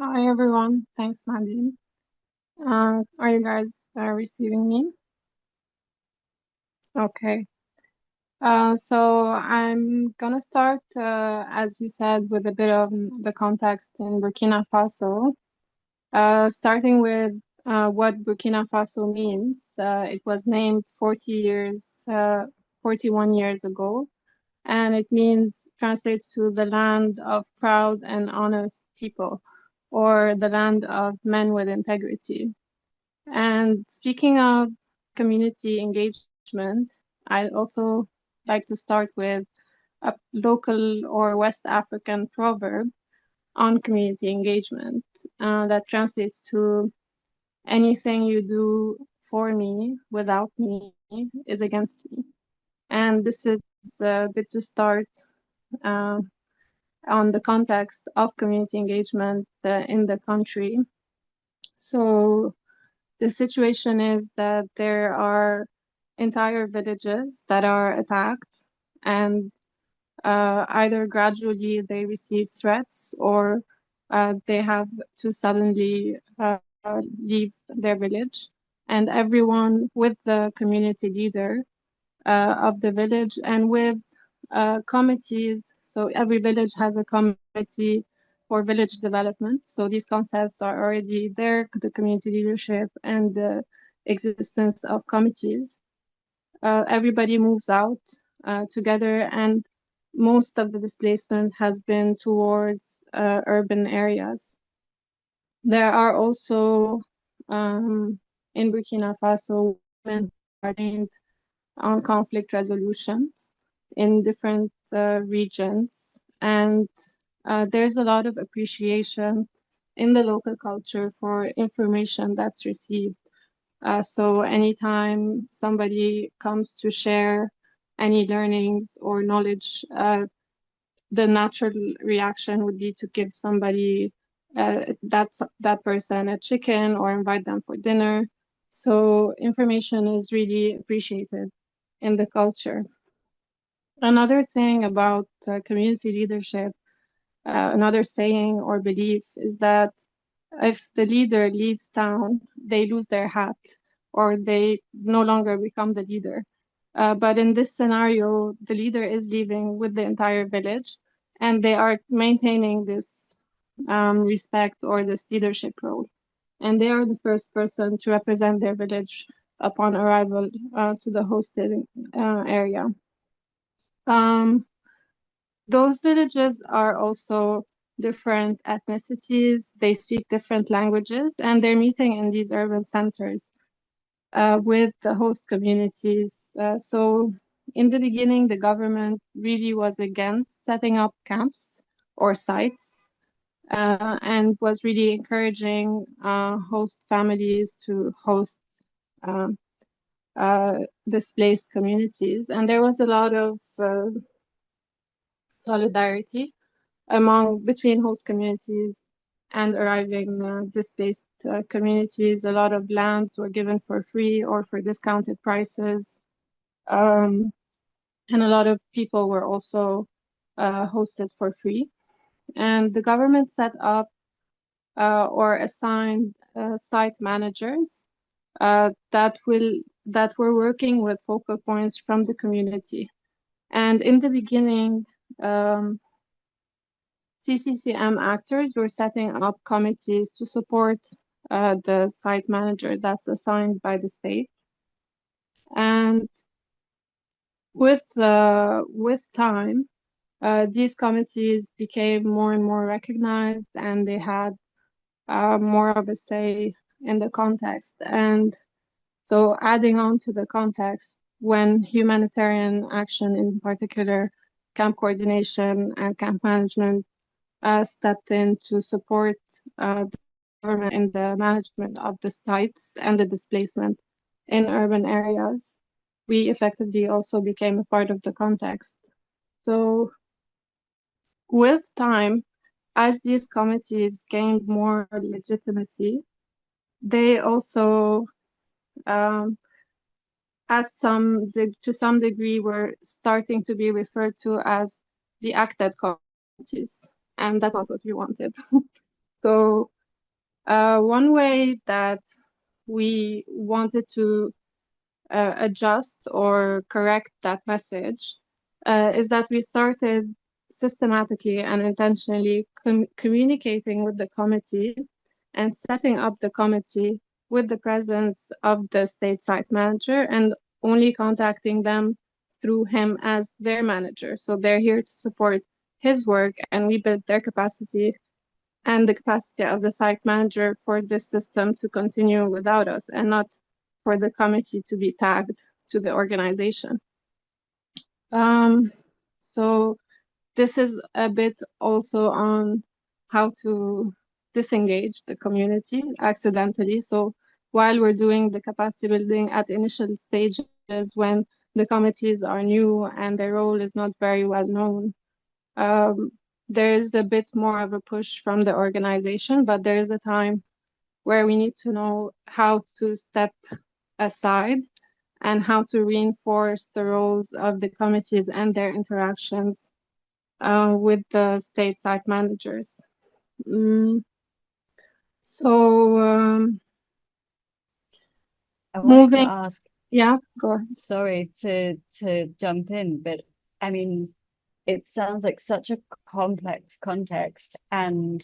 Hi everyone, thanks Mandy. Are you guys receiving me? Okay. So I'm gonna start, as you said, with a bit of the context in Burkina Faso. Starting with what Burkina Faso means. It was named 41 years ago, and it translates to the land of proud and honest people, or the land of men with integrity. And speaking of community engagement, I'd also like to start with a local or West African proverb on community engagement that translates to anything you do for me without me is against me. And this is a bit to start on the context of community engagement in the country. So the situation is that there are entire villages that are attacked, and either gradually they receive threats, or they have to suddenly leave their village. And everyone with the community leader of the village and with committees. So every village has a committee for village development. So these concepts are already there, the community leadership and the existence of committees. Everybody moves out together, and most of the displacement has been towards urban areas. There are also in Burkina Faso women who are trained on conflict resolutions in different regions, and there's a lot of appreciation in the local culture for information that's received. So anytime somebody comes to share any learnings or knowledge, the natural reaction would be to give somebody that person a chicken or invite them for dinner. So information is really appreciated in the culture. Another thing about community leadership, another saying or belief is that if the leader leaves town, they lose their hat or they no longer become the leader. But in this scenario, the leader is leaving with the entire village and they are maintaining this respect or this leadership role. And they are the first person to represent their village upon arrival to the hosted area. Those villages are also different ethnicities, they speak different languages, and they're meeting in these urban centers with the host communities. So in the beginning, the government really was against setting up camps or sites and was really encouraging host families to host displaced communities. And there was a lot of solidarity between host communities and arriving displaced communities. A lot of lands were given for free or for discounted prices. And a lot of people were also hosted for free. And the government set up or assigned site managers that were working with focal points from the community. And in the beginning, CCCM actors were setting up committees to support the site manager that's assigned by the state. And with time, these committees became more and more recognized, and they had more of a say in the context. And so, adding on to the context, when humanitarian action, in particular, camp coordination and camp management, stepped in to support the government in the management of the sites and the displacement in urban areas, we effectively also became a part of the context. So with time, as these committees gained more legitimacy, they also, to some degree, were starting to be referred to as the acted committees, and that's not what we wanted. So one way that we wanted to adjust or correct that message is that we started systematically and intentionally communicating with the committee and setting up the committee with the presence of the state site manager and only contacting them through him as their manager. So they're here to support his work, and we build their capacity and the capacity of the site manager for this system to continue without us and not for the committee to be tagged to the organization. So this is a bit also on how to disengage the community accidentally. So while we're doing the capacity building at initial stages when the committees are new and their role is not very well known, there is a bit more of a push from the organization, but there is a time where we need to know how to step aside and how to reinforce the roles of the committees and their interactions with the state site managers. I wanted Moving, to ask, yeah, go ahead. sorry to jump in, but I mean, it sounds like such a complex context, and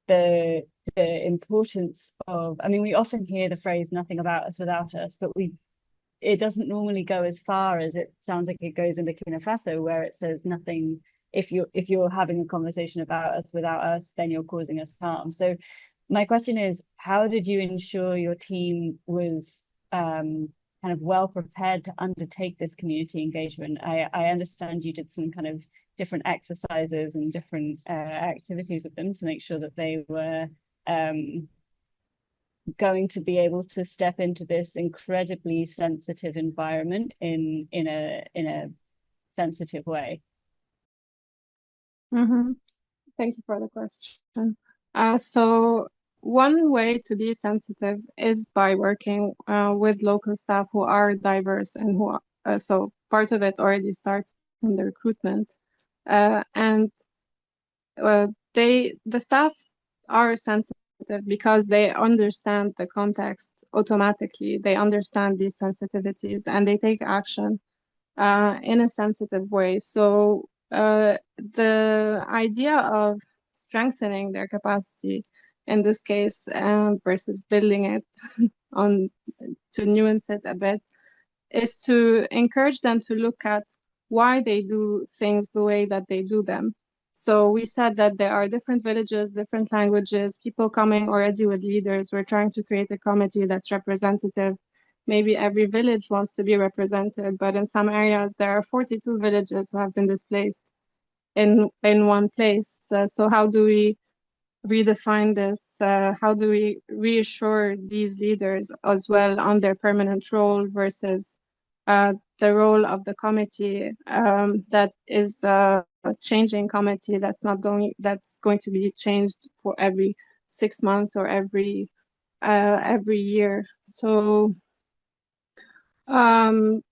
the importance of, I mean, we often hear the phrase "nothing about us without us," but we it doesn't normally go as far as it sounds like it goes in Burkina Faso, where it says nothing. If you're having a conversation about us without us, then you're causing us harm. So my question is, how did you ensure your team was kind of well prepared to undertake this community engagement? I understand you did some kind of different exercises and different activities with them to make sure that they were going to be able to step into this incredibly sensitive environment in a sensitive way. Mm-hmm. Thank you for the question. So one way to be sensitive is by working with local staff who are diverse and who are, so part of it already starts in the recruitment. And the staff are sensitive because they understand the context automatically. They understand these sensitivities and they take action in a sensitive way. So the idea of strengthening their capacity in this case versus building it on to nuance it a bit is to encourage them to look at why they do things the way that they do them. So we said that there are different villages, different languages, people coming already with leaders. We're trying to create a committee that's representative. Maybe every village wants to be represented, but in some areas there are 42 villages who have been displaced in one place. So how do we redefine this? How do we reassure these leaders as well on their permanent role versus the role of the committee that is a changing committee that's going to be changed for every 6 months or every year. So some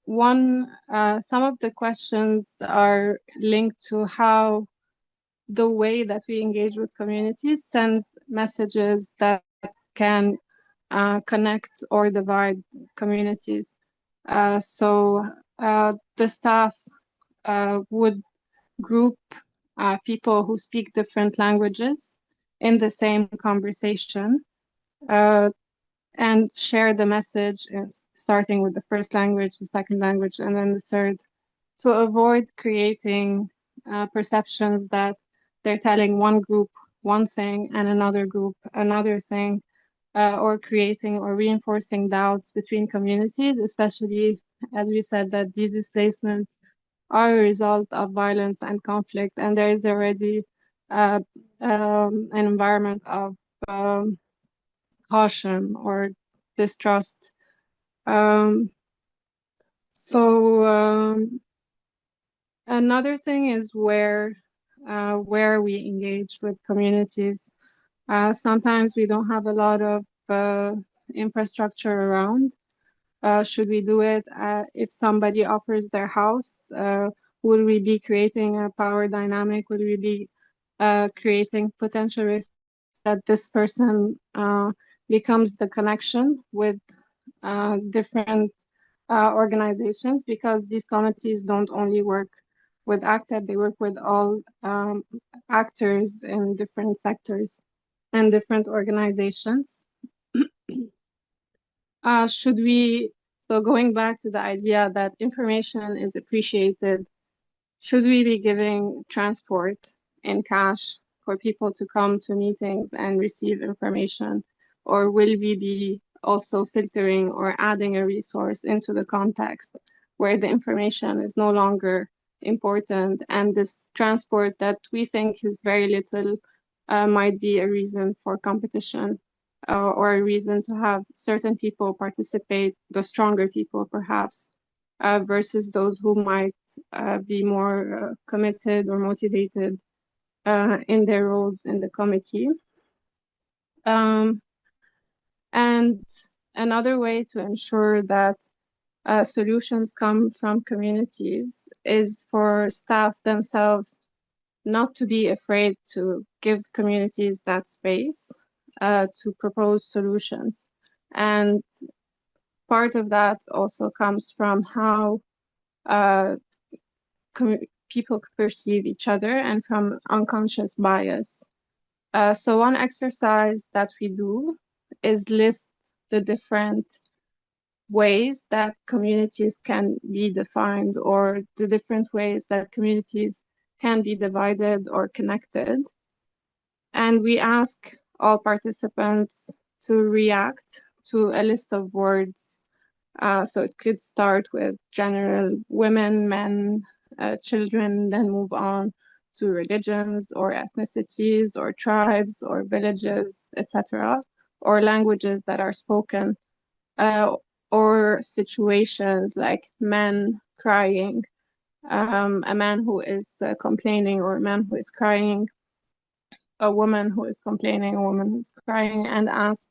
of the questions are linked to how the way that we engage with communities sends messages that can connect or divide communities. So the staff would group people who speak different languages in the same conversation and share the message, starting with the first language, the second language, and then the third, to avoid creating perceptions that they're telling one group one thing and another group another thing, or creating or reinforcing doubts between communities, especially as we said that these displacements are a result of violence and conflict, and there is already an environment of caution or distrust. Another thing is where we engage with communities. Sometimes we don't have a lot of infrastructure around. Should we do it if somebody offers their house? Will we be creating a power dynamic? Will we be creating potential risks that this person becomes the connection with different organizations? Because these committees don't only work with ACTED, they work with all actors in different sectors and different organizations. So going back to the idea that information is appreciated, should we be giving transport in cash for people to come to meetings and receive information? Or will we be also filtering or adding a resource into the context where the information is no longer important and this transport that we think is very little might be a reason for competition or a reason to have certain people participate, the stronger people perhaps, versus those who might be more committed or motivated in their roles in the committee. And another way to ensure that solutions come from communities is for staff themselves not to be afraid to give communities that space to propose solutions. And part of that also comes from how people perceive each other and from unconscious bias. So one exercise that we do is list the different ways that communities can be defined, or the different ways that communities can be divided or connected. And we ask all participants to react to a list of words. So it could start with general women, men, children, then move on to religions or ethnicities or tribes or villages, etc., or languages that are spoken, or situations like men crying, a man who is complaining, or a man who is crying, a woman who is complaining, a woman who's crying, and ask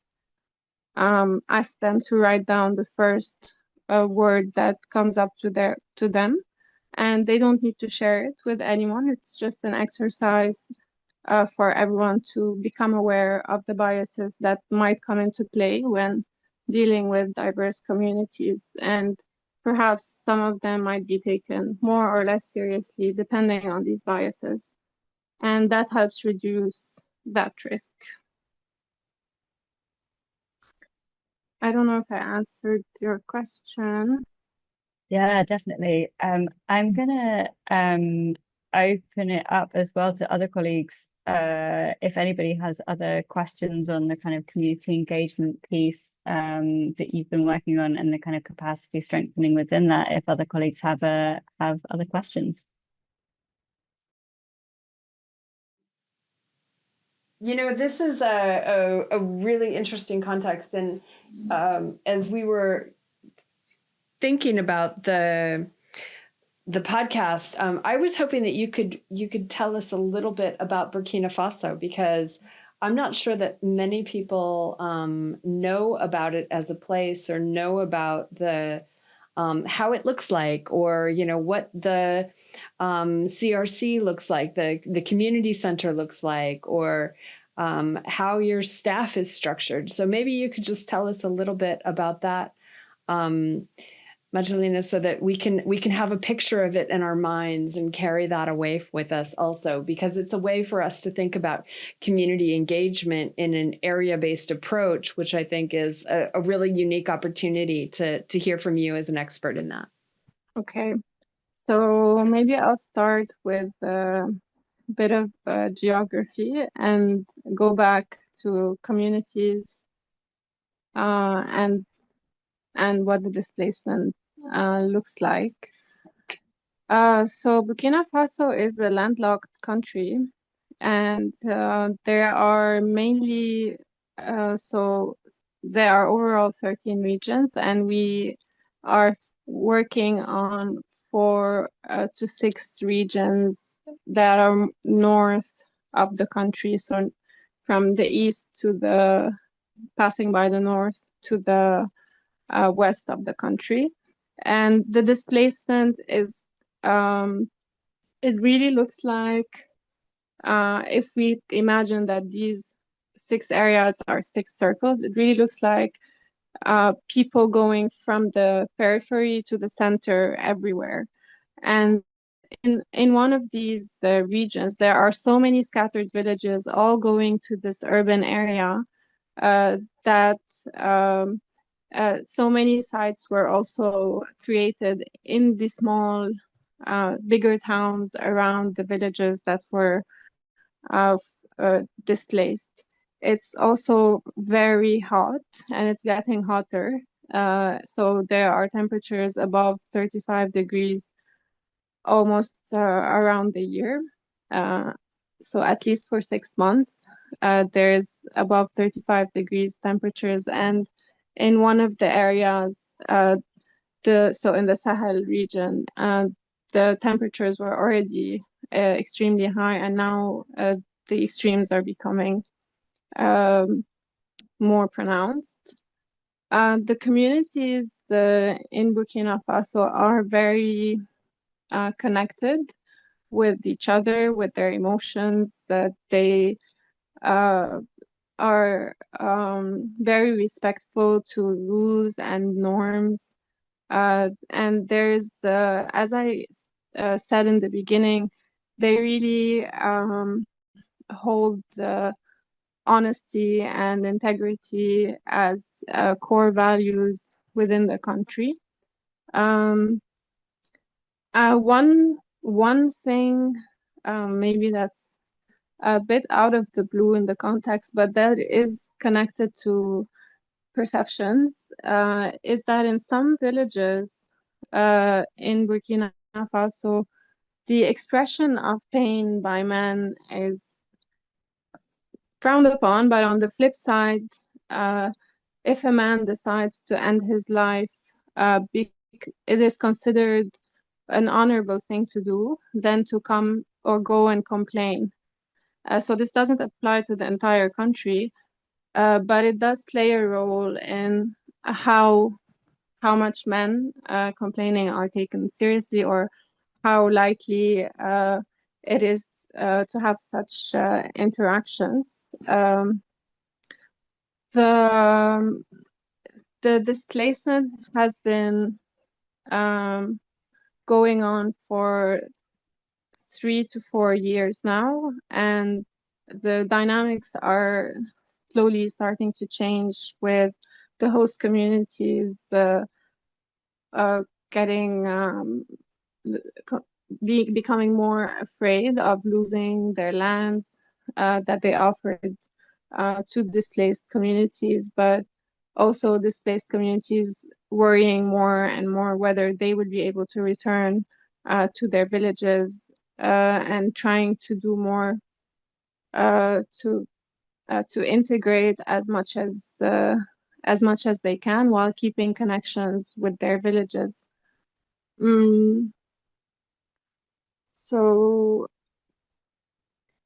them to write down the first word that comes up to them, and they don't need to share it with anyone. It's just an exercise for everyone to become aware of the biases that might come into play when dealing with diverse communities, and perhaps some of them might be taken more or less seriously depending on these biases, and that helps reduce that risk. I don't know if I answered your question. Yeah, definitely. I'm gonna open it up as well to other colleagues. If anybody has other questions on the kind of community engagement piece that you've been working on, and the kind of capacity strengthening within that, if other colleagues have other questions. You know, this is a really interesting context. And as we were thinking about the podcast, I was hoping that you could tell us a little bit about Burkina Faso, because I'm not sure that many people know about it as a place, or know about the how it looks like, or what the CRC looks like, the community center looks like, or how your staff is structured. So maybe you could just tell us a little bit about that, Magdalena, so that we can have a picture of it in our minds and carry that away with us also, because it's a way for us to think about community engagement in an area-based approach, which I think is a really unique opportunity to hear from you as an expert in that. Okay, so maybe I'll start with a bit of geography and go back to communities and what the displacement looks like. So Burkina Faso is a landlocked country, and there are mainly so there are overall 13 regions, and we are working on 4 to 6 regions that are north of the country. So from the east to the passing by the north to the west of the country, and the displacement is it really looks like, if we imagine that these 6 areas are 6 circles, it really looks like people going from the periphery to the center everywhere. And in one of these regions, there are so many scattered villages all going to this urban area that so many sites were also created in the small, bigger towns around the villages that were displaced. It's also very hot, and it's getting hotter. So there are temperatures above 35 degrees almost around the year. So at least for 6 months, there's above 35 degrees temperatures. And in one of the areas, so in the Sahel region, the temperatures were already extremely high, and now the extremes are becoming more pronounced. The communities in Burkina Faso are very connected with each other, with their emotions. They are very respectful to rules and norms. And there's, as I said in the beginning, they really hold honesty and integrity as core values within the country. One thing, maybe that's a bit out of the blue in the context, but that is connected to perceptions, is that in some villages in Burkina Faso, the expression of pain by men is frowned upon, but on the flip side, if a man decides to end his life, it is considered an honorable thing to do than to come or go and complain. So this doesn't apply to the entire country, but it does play a role in how much men complaining are taken seriously, or how likely it is to have such interactions. The displacement has been going on for 3 to 4 years now, and the dynamics are slowly starting to change, with the host communities becoming more afraid of losing their lands that they offered to displaced communities, but also displaced communities worrying more and more whether they would be able to return to their villages, and trying to do more to integrate as much as they can while keeping connections with their villages. So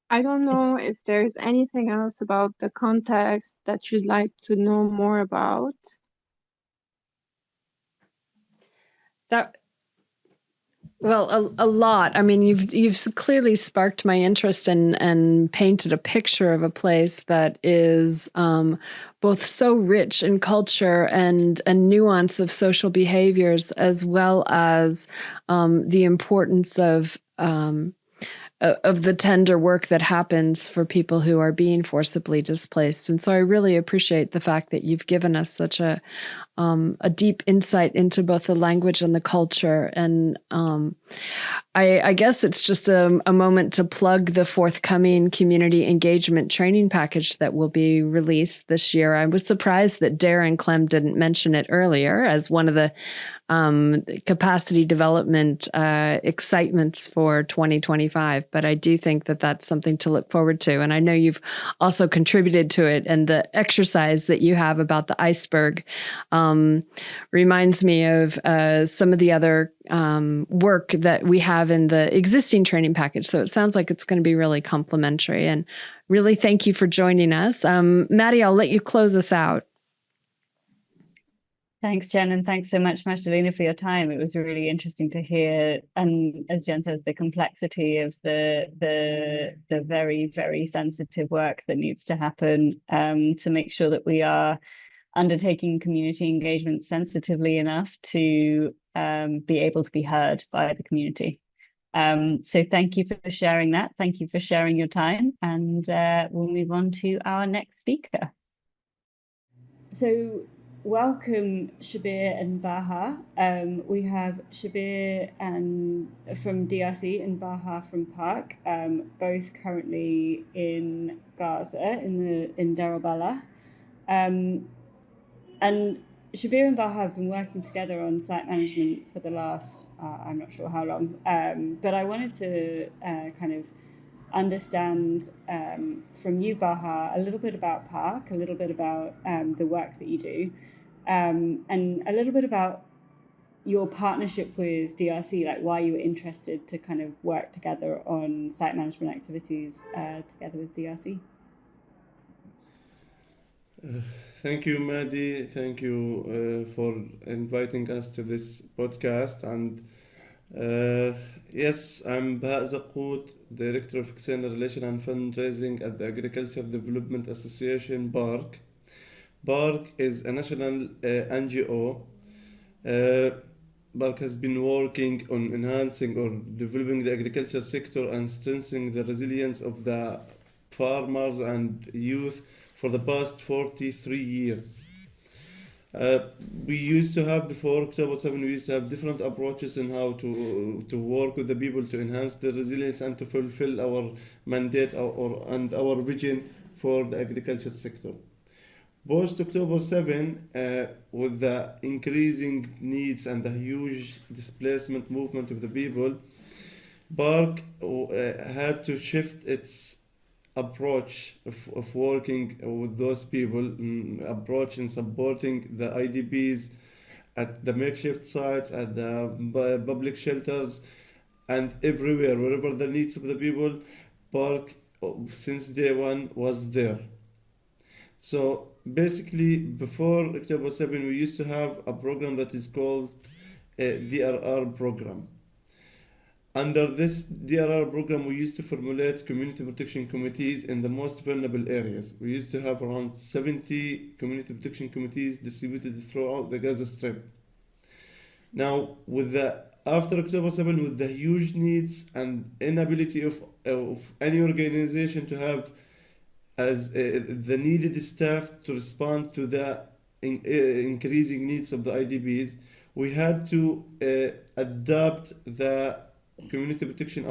I don't know if there's anything else about the context that you'd like to know more about. Well, a lot. I mean, you've clearly sparked my interest and painted a picture of a place that is both so rich in culture and nuance of social behaviors, as well as the importance of the tender work that happens for people who are being forcibly displaced. And so I really appreciate the fact that you've given us such a deep insight into both the language and the culture. And I guess it's just a moment to plug the forthcoming community engagement training package that will be released this year. I was surprised that Darren Clem didn't mention it earlier as one of the capacity development excitements for 2025. But I do think that that's something to look forward to. And I know you've also contributed to it. And the exercise that you have about the iceberg reminds me of some of the other work that we have in the existing training package. So it sounds like it's going to be really complementary. And really, thank you for joining us. Maddie, I'll let you close us out. Thanks, Jen, and thanks so much, Magdalena, for your time. It was really interesting to hear, and as Jen says, the complexity of the very, very sensitive work that needs to happen to make sure that we are undertaking community engagement sensitively enough to be able to be heard by the community. So thank you for sharing that. Thank you for sharing your time, and we'll move on to our next speaker. So welcome, Shabir and Baha. We have Shabir from DRC and Baha from PARC, both currently in Gaza, in Deir al-Balah. And Shabir and Baha have been working together on site management for the last, I'm not sure how long, but I wanted to kind of understand from you, Baha, a little bit about PARC, a little bit about the work that you do, and a little bit about your partnership with DRC, like why you were interested to kind of work together on site management activities together with DRC. Thank you, Maddie. Thank you for inviting us to this podcast. And yes, I'm Baha Zakout, Director of External Relations and Fundraising at the Agricultural Development Association, PARC. PARC is a national NGO. PARC has been working on enhancing or developing the agriculture sector and strengthening the resilience of the farmers and youth for the past 43 years. We used to have, before October 7, we used to have different approaches in how to work with the people to enhance their resilience and to fulfill our mandate and our vision for the agriculture sector. Post October 7, with the increasing needs and the huge displacement movement of the people, BARC had to shift its approach of working with those people, approach in supporting the IDPs at the makeshift sites, at the public shelters, and everywhere, wherever the needs of the people, BARC since day one was there. So basically, before October 7, we used to have a program that is called DRR program. Under this DRR program, we used to formulate community protection committees in the most vulnerable areas. We used to have around 70 community protection committees distributed throughout the Gaza Strip. Now, after October 7, with the huge needs and inability of any organization to have as the needed staff to respond to the increasing needs of the IDPs, we had to adapt the community protection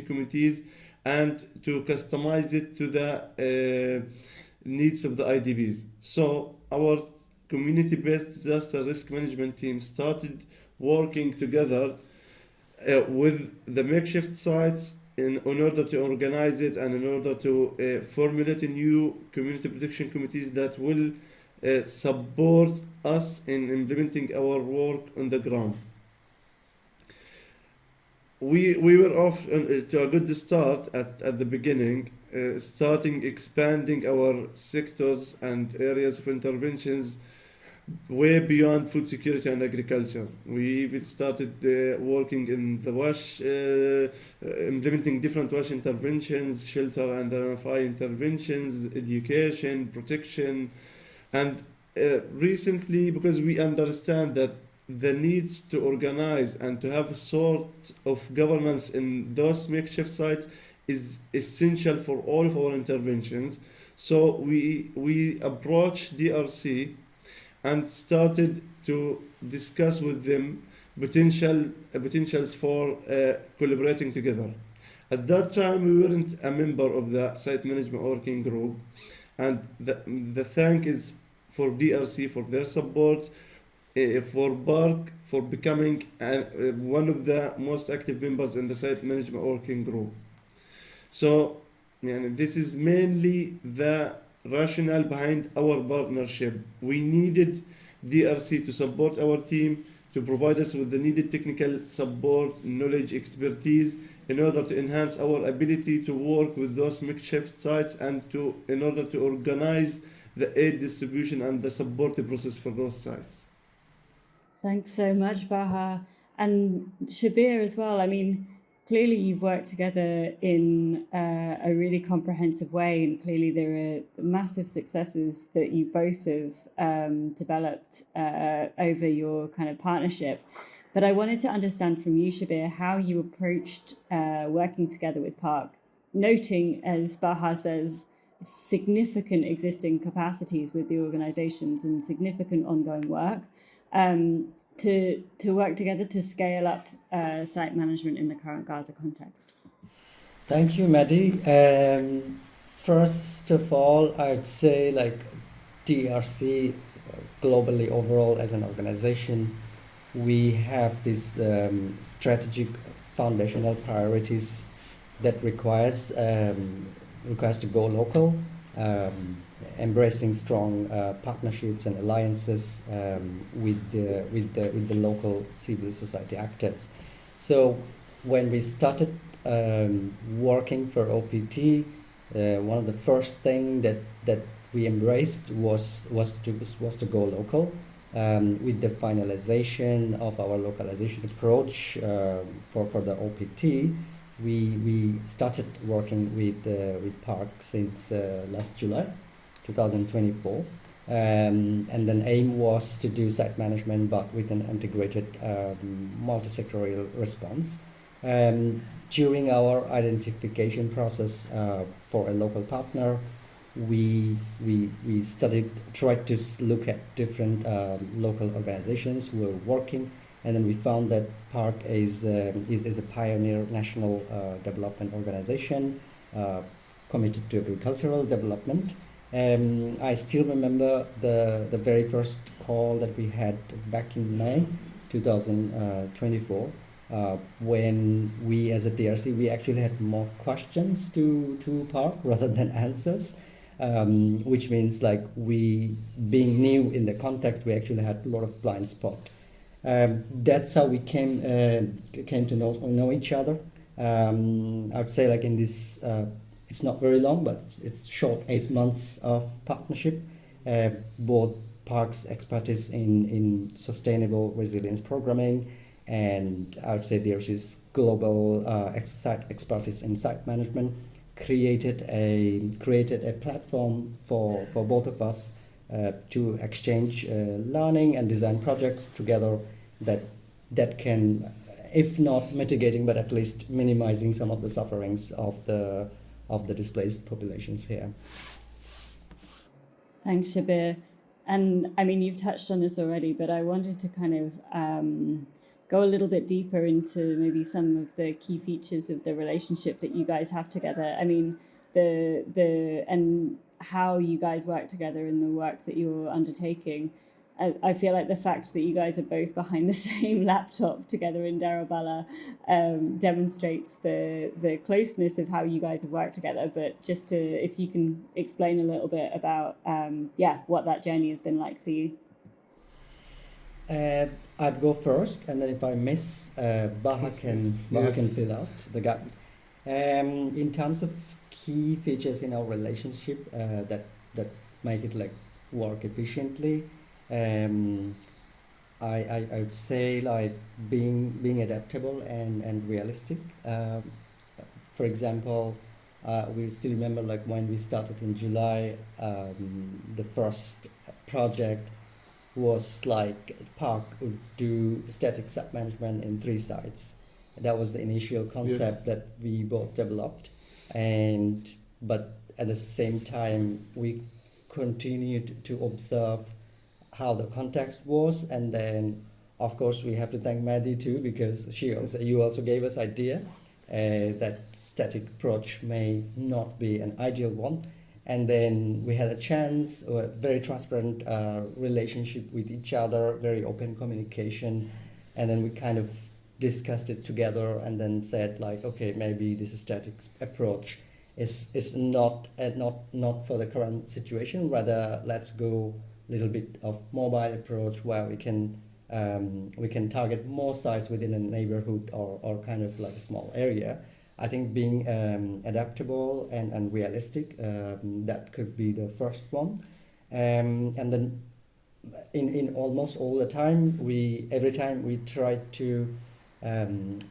committees and to customize it to the needs of the IDPs. So our community-based disaster risk management team started working together with the makeshift sites in order to organize it and in order to formulate a new community protection committees that will support us in implementing our work on the ground. We were off to a good start at the beginning, starting expanding our sectors and areas of interventions way beyond food security and agriculture. We even started working in the WASH, implementing different WASH interventions, shelter and MFI interventions, education, protection, and recently, because we understand that the needs to organize and to have a sort of governance in those makeshift sites is essential for all of our interventions. So we approached DRC and started to discuss with them potentials for collaborating together. At that time, we weren't a member of the site management working group, and the thank is for DRC for their support, for BARC for becoming one of the most active members in the site management working group. So this is mainly the rationale behind our partnership. We needed DRC to support our team, to provide us with the needed technical support, knowledge, expertise, in order to enhance our ability to work with those makeshift sites and in order to organize the aid distribution and the support process for those sites. Thanks so much, Baha. And Shabir as well. I mean, clearly you've worked together in a really comprehensive way, and clearly there are massive successes that you both have developed over your kind of partnership. But I wanted to understand from you, Shabir, how you approached working together with PARC, noting, as Baha says, significant existing capacities with the organizations and significant ongoing work. To work together to scale up site management in the current Gaza context. Thank you, Maddie. First of all, I'd say DRC globally overall as an organization, we have these strategic foundational priorities that requires to go local, embracing strong partnerships and alliances with the local civil society actors. So when we started working for OPT, one of the first things that we embraced was to go local. With the finalization of our localization approach for the OPT, we started working with PARC since last July 2024, and then aim was to do site management but with an integrated multi-sectorial response. During our identification process for a local partner, we tried to look at different local organizations who were working, and then we found that PARC is a pioneer national development organization committed to agricultural development. I still remember the very first call that we had back in May 2024, when we as a DRC, we actually had more questions to PARC rather than answers, which means like we, being new in the context, we actually had a lot of blind spot. That's how we came to know each other. I would say like in this, it's not very long, but it's short 8 months of partnership. Both PARC's expertise in sustainable resilience programming, and I would say DRC's global expertise in site management created a platform for both of us to exchange learning and design projects together that can, if not mitigating, but at least minimizing some of the sufferings of the displaced populations here. Thanks, Shabir. And I mean, you've touched on this already, but I wanted to kind of go a little bit deeper into maybe some of the key features of the relationship that you guys have together. I mean, and how you guys work together in the work that you're undertaking. I feel like the fact that you guys are both behind the same laptop together in Darabala demonstrates the closeness of how you guys have worked together. But just if you can explain a little bit about what that journey has been like for you. I'd go first, and then if I miss, Baha can fill out the gaps. In terms of key features in our relationship that make it like work efficiently, I would say like being adaptable and realistic. For example, we still remember like when we started in July, the first project was like PARC would do static site management in 3 sites. That was the initial concept that we both developed, but at the same time we continued to observe how the context was, and then of course we have to thank Maddie too, because you also gave us idea that static approach may not be an ideal one. And then we had a chance, a very transparent relationship with each other, very open communication, and then we kind of discussed it together and then said like, okay, maybe this static approach is not for the current situation. Rather, let's go a little bit of mobile approach where we can target more sites within a neighborhood or kind of like a small area. I think being adaptable and realistic, that could be the first one. And then in almost all the time, every time we try to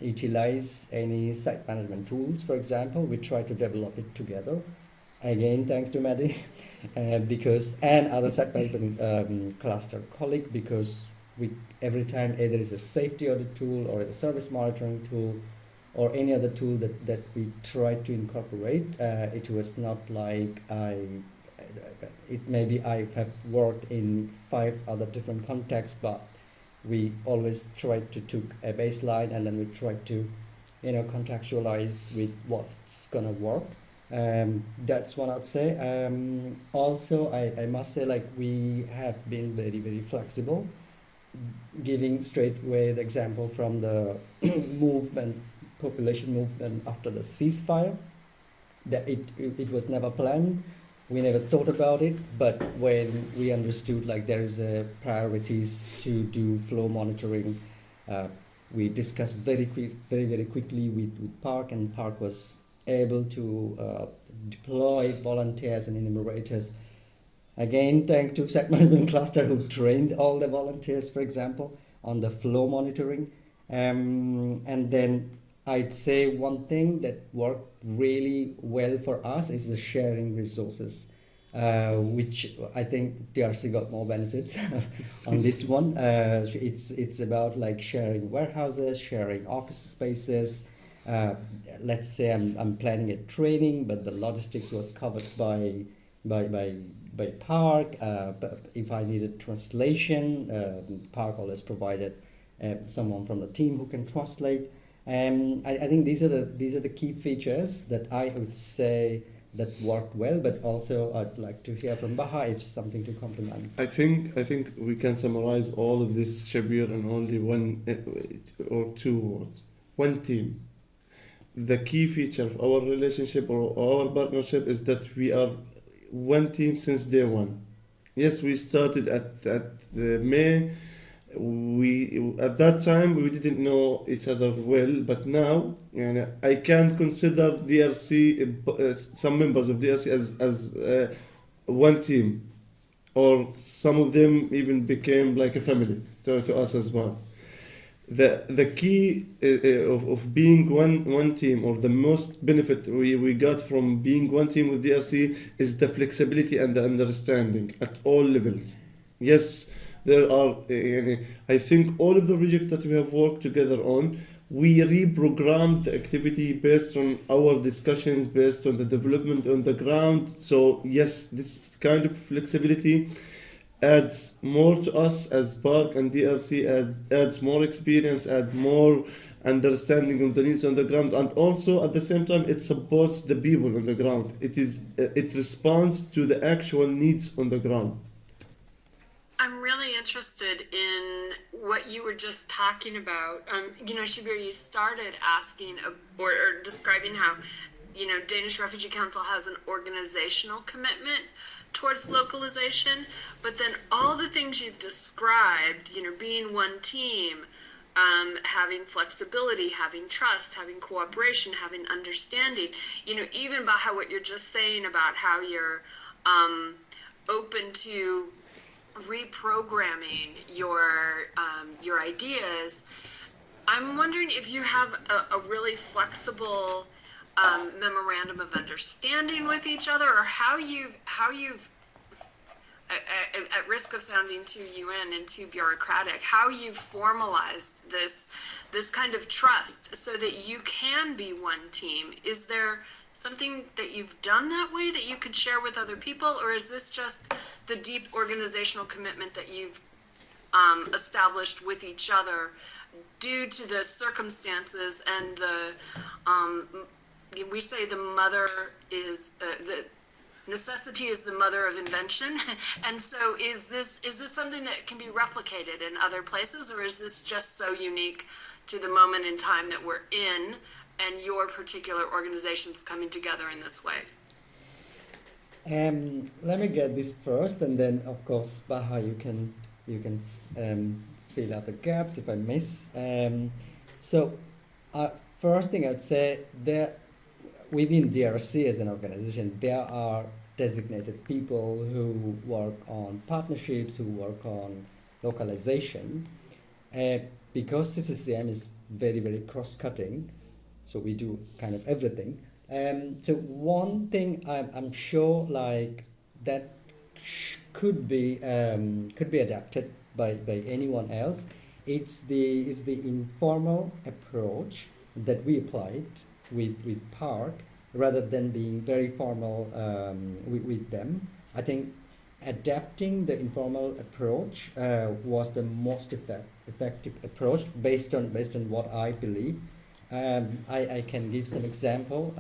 utilize any site management tools, for example, we try to develop it together. Again, thanks to Maddie, and other site management cluster colleague, because every time either is a safety audit tool or a service monitoring tool or any other tool that we try to incorporate, it was not like maybe I have worked in 5 other different contexts, but we always try to took a baseline and then we try to contextualize with what's gonna work. That's one I'd say. Also, I must say, like, we have been very, very flexible, giving straight away the example from the population movement after the ceasefire, that it was never planned. We never thought about it, but when we understood like there is a priorities to do flow monitoring, we discussed very quickly with PARC, and PARC was able to deploy volunteers and enumerators. Again, thanks to site management cluster who trained all the volunteers, for example, on the flow monitoring. And then I'd say one thing that worked really well for us is the sharing resources, which I think DRC got more benefits on this one. It's about like sharing warehouses, sharing office spaces. Let's say I'm planning a training, but the logistics was covered by by Park. But if I needed translation, Park always provided someone from the team who can translate. I think these are the key features that I would say that worked well. But also, I'd like to hear from Baha if something to complement. I think we can summarize all of this, Shabir, in only one or two words. One team. The key feature of our relationship or our partnership is that we are one team since day one. Yes, we started at the May. We at that time we didn't know each other well, but now, I can consider DRC, some members of DRC as one team, or some of them even became like a family to us as well. The key of being one team, or the most benefit we got from being one team with DRC, is the flexibility and the understanding at all levels. Yes, there are, I think all of the projects that we have worked together on, we reprogrammed the activity based on our discussions, based on the development on the ground. So yes, this kind of flexibility adds more to us as Park and DRC, adds more experience, adds more understanding of the needs on the ground, and also at the same time it supports the people on the ground. It responds to the actual needs on the ground. I'm really interested in what you were just talking about. Shabir, you started asking or describing how, Danish Refugee Council has an organizational commitment towards localization, but then all the things you've described, being one team, having flexibility, having trust, having cooperation, having understanding, even about how what you're just saying about how you're open to reprogramming your ideas. I'm wondering if you have a really flexible memorandum of understanding with each other, or how you've at risk of sounding too UN and too bureaucratic, how you've formalized this kind of trust so that you can be one team. Is there something that you've done that way that you could share with other people, or is this just the deep organizational commitment that you've established with each other due to the circumstances and we say the mother is the necessity is the mother of invention, and so is this something that can be replicated in other places, or is this just so unique to the moment in time that we're in, and your particular organization's coming together in this way? Let me get this first, and then of course, Baha, you can fill out the gaps if I miss. First thing I'd say, within DRC as an organization, there are designated people who work on partnerships, who work on localization, because CCCM is very, very cross-cutting. So we do kind of everything. So one thing I'm sure like that could be adapted by anyone else. It's the informal approach that we applied with Park, rather than being very formal with them. I think adapting the informal approach was the most effective approach based on what I believe. I can give some example.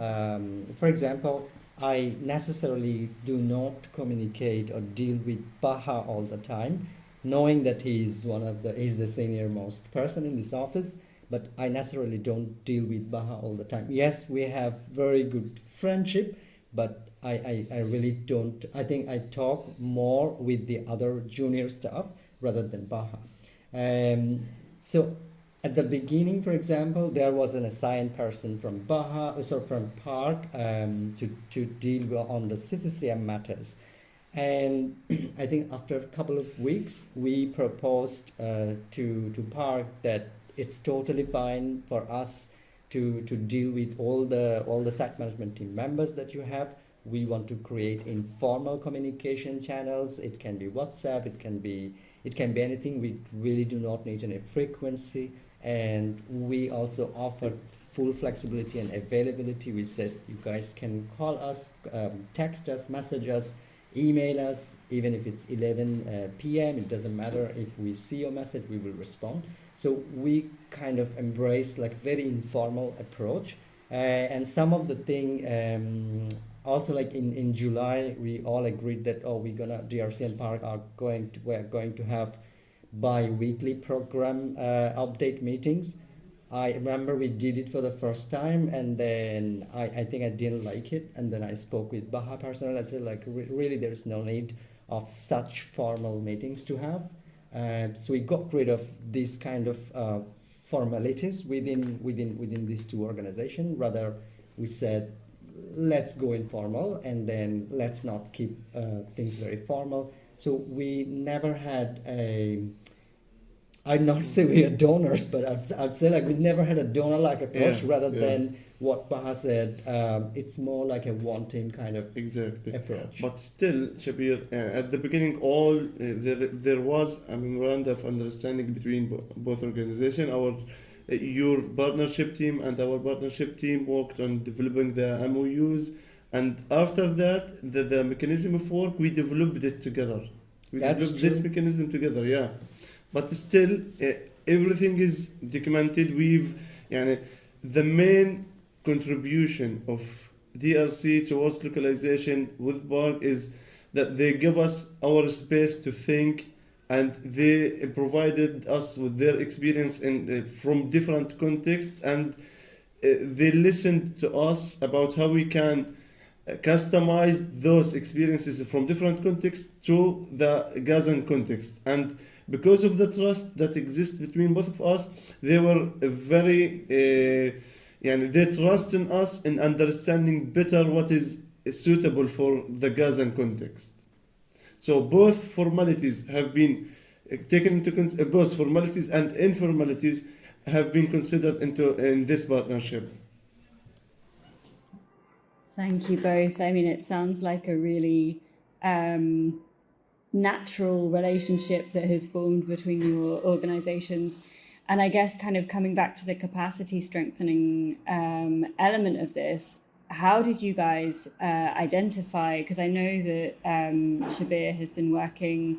For example, I necessarily do not communicate or deal with Baha all the time, knowing that he's the senior most person in this office, but I necessarily don't deal with Baha all the time. Yes, we have very good friendship, but I really don't. I think I talk more with the other junior staff rather than Baha. So at the beginning, for example, there was an assigned person from from Park to deal on the CCCM matters. And I think after a couple of weeks, we proposed to Park that it's totally fine for us to deal with all the site management team members that you have. We want to create informal communication channels. It can be WhatsApp, it can be anything. We really do not need any frequency. And we also offer full flexibility and availability. We said you guys can call us, text us, message us, email us, even if it's 11 p.m. It doesn't matter. If we see your message, we will respond. So we kind of embrace like very informal approach. And some of the thing, also like in July, we all agreed that, DRC and Park we're going to have bi-weekly program update meetings. I remember we did it for the first time, and then I think I didn't like it, and then I spoke with Baha personnel. I said like really there's no need of such formal meetings to have. So we got rid of these kind of formalities within these two organizations. Rather, we said let's go informal, and then let's not keep things very formal. So we never had I'd not say we are donors, but I'd say like we never had a donor-like approach. Than what Baha said. It's more like a one-team kind of approach. But still, Shabir, at the beginning, there was a memorandum of understanding between both organizations. Your partnership team and our partnership team worked on developing the MOUs, and after that, the mechanism of work, we developed it together. We developed this mechanism together, yeah. But still, everything is documented. The main contribution of DRC towards localization with BARC is that they give us our space to think, and they provided us with their experience from different contexts, and they listened to us about how we can customize those experiences from different contexts to the Gazan context. And because of the trust that exists between both of us, they were very, they trust in us in understanding better what is suitable for the Gazan context. So both formalities have been taken into both formalities and informalities have been considered in this partnership. Thank you both. I mean, it sounds like a really natural relationship that has formed between your organizations. And I guess kind of coming back to the capacity strengthening element of this, how did you guys identify, because I know that Shabir has been working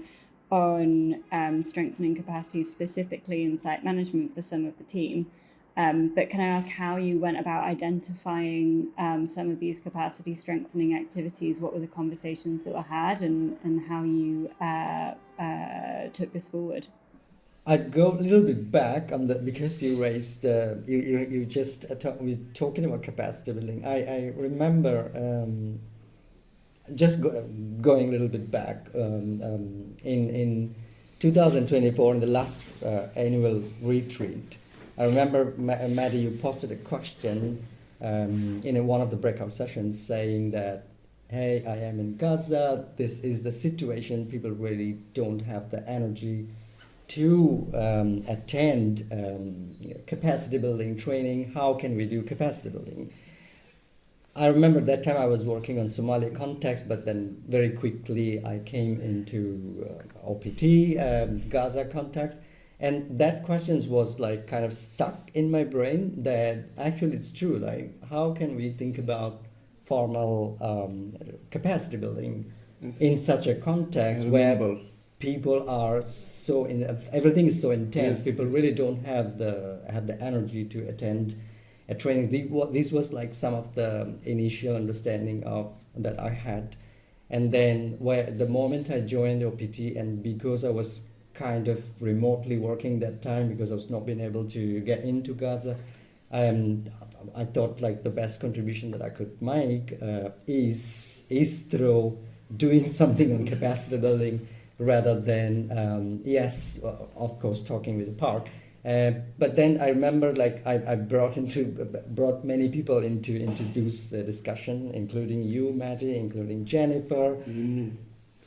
on strengthening capacity specifically in site management for some of the team. But can I ask how you went about identifying some of these capacity strengthening activities? What were the conversations that were had, and how you took this forward? I'd go a little bit back on that because you raised you just we're talking about capacity building. I remember just going a little bit back in 2024 in the last annual retreat. I remember, Maddie, you posted a question in one of the breakout sessions saying that, hey, I am in Gaza, this is the situation, people really don't have the energy to attend capacity building training. How can we do capacity building? I remember that time I was working on Somalia context, but then very quickly I came into OPT, Gaza context. And that question was like kind of stuck in my brain that actually it's true. Like, how can we think about formal capacity building in such a context where people are everything is so intense. People really don't have the energy to attend a training. This was like some of the initial understanding of that I had, and then the moment I joined OPT, and because I was kind of remotely working that time because I was not being able to get into Gaza, I thought like the best contribution that I could make is through doing something on capacity building rather than of course talking with the park. But then I remember like I brought many people into this discussion, including you, Maddie, including Jennifer,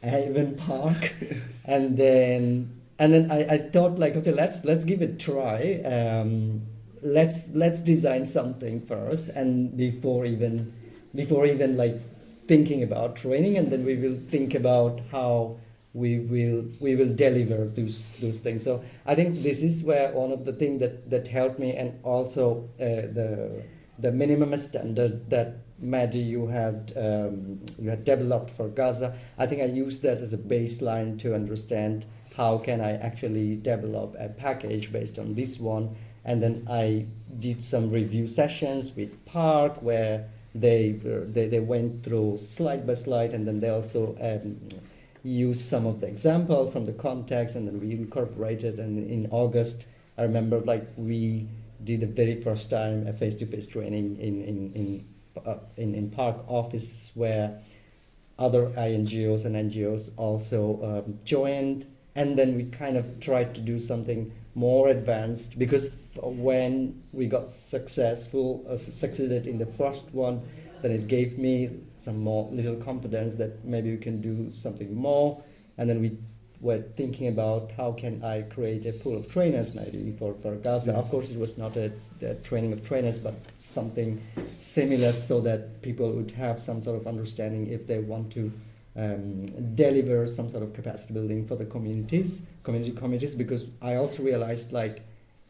even Park, and then I thought like, okay, let's give it a try. Let's design something first, and before even like thinking about training, and then we will think about how we will deliver those things. So I think this is where one of the things that helped me, and also the minimum standard that Maddie, you had developed for Gaza. I think I used that as a baseline to understand how can I actually develop a package based on this one. And then I did some review sessions with Park where they went through slide by slide, and then they also used some of the examples from the context, and then we incorporated. And in August, I remember we did the very first time a face-to-face training in Park office where other INGOs and NGOs also joined, and then we kind of tried to do something more advanced, because when we got succeeded in the first one, then it gave me some more little confidence that maybe we can do something more. And then we were thinking about how can I create a pool of trainers maybe for Gaza. Yes. Of course, it was not a training of trainers, but something similar so that people would have some sort of understanding if they want to deliver some sort of capacity building for the communities, because I also realized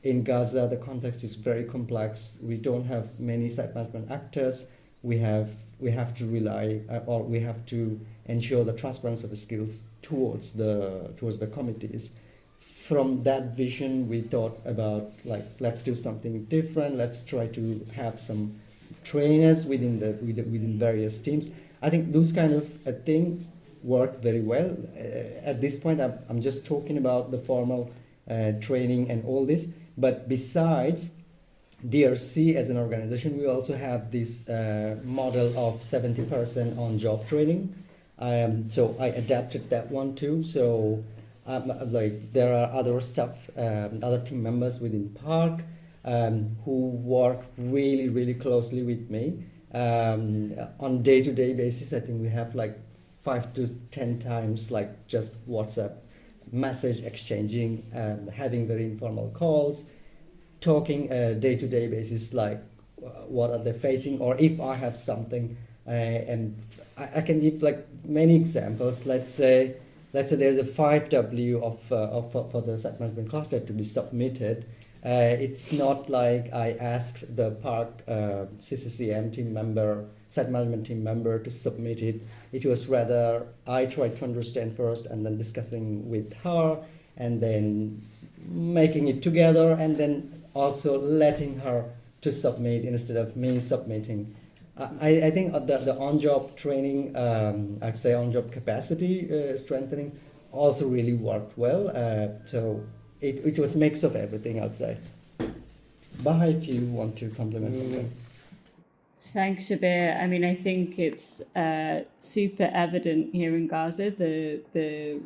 in Gaza, the context is very complex. We don't have many site management actors. We have to rely, or we have to ensure the transference of the skills towards the committees. From that vision, we thought about let's do something different. Let's try to have some trainers within various teams. I think those kind of thing work very well. At this point, I'm just talking about the formal training and all this. But besides DRC as an organization, we also have this model of 70% on-job training. So I adapted that one too. So there are other other team members within Park who work really, really closely with me on day-to-day basis. I think we have 5 to 10 times just WhatsApp message exchanging, having very informal calls, talking day-to-day basis, what are they facing, or if I have something, and I can give many examples. Let's say there's a 5W for the site management cluster to be submitted. It's not like I asked the Park CCCM team member, site management team member to submit it. It was rather I tried to understand first, and then discussing with her, and then making it together, and then also letting her to submit instead of me submitting. I think the on-job training, I'd say on-job capacity strengthening also really worked well. So it was a mix of everything, I'd say. Baha, if you want to complement something. Thanks, Shabir. I mean, I think it's super evident here in Gaza, the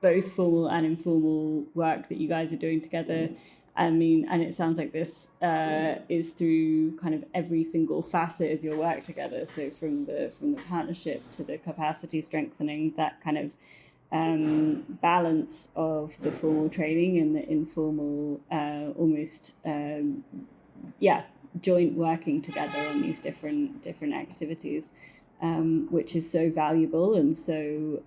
both formal and informal work that you guys are doing together. I mean, and it sounds like this is through kind of every single facet of your work together. So from the partnership to the capacity strengthening, that kind of balance of the formal training and the informal, almost joint working together on these different activities, which is so valuable and so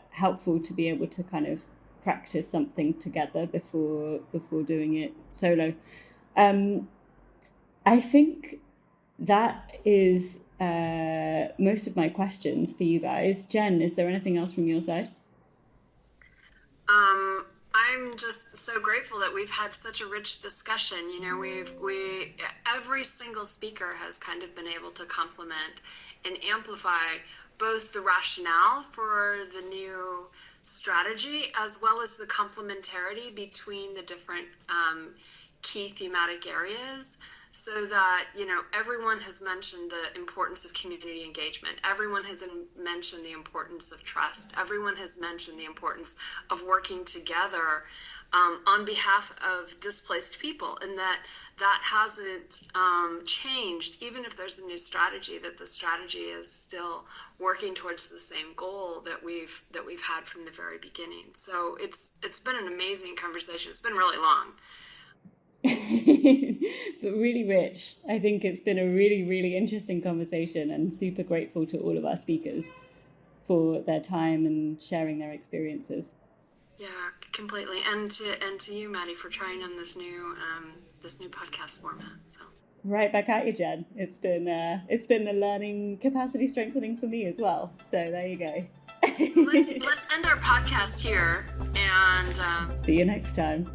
helpful to be able to kind of practice something together before doing it solo. I think that is most of my questions for you guys. Jen, is there anything else from your side? I'm just so grateful that we've had such a rich discussion. You know, every single speaker has kind of been able to complement and amplify both the rationale for the new strategy as well as the complementarity between the different key thematic areas, so that, you know, everyone has mentioned the importance of community engagement. Everyone has mentioned the importance of trust. Everyone has mentioned the importance of working together on behalf of displaced people, and that hasn't changed. Even if there's a new strategy, that the strategy is still working towards the same goal that we've had from the very beginning. So it's been an amazing conversation. It's been really long. But really rich. I think it's been a really, really interesting conversation, and super grateful to all of our speakers for their time and sharing their experiences. Yeah, completely. And to you, Maddie, for trying on this new podcast format. So Right back at you, Jen. It's been a learning capacity strengthening for me as well. So there you go. Let's end our podcast here and see you next time.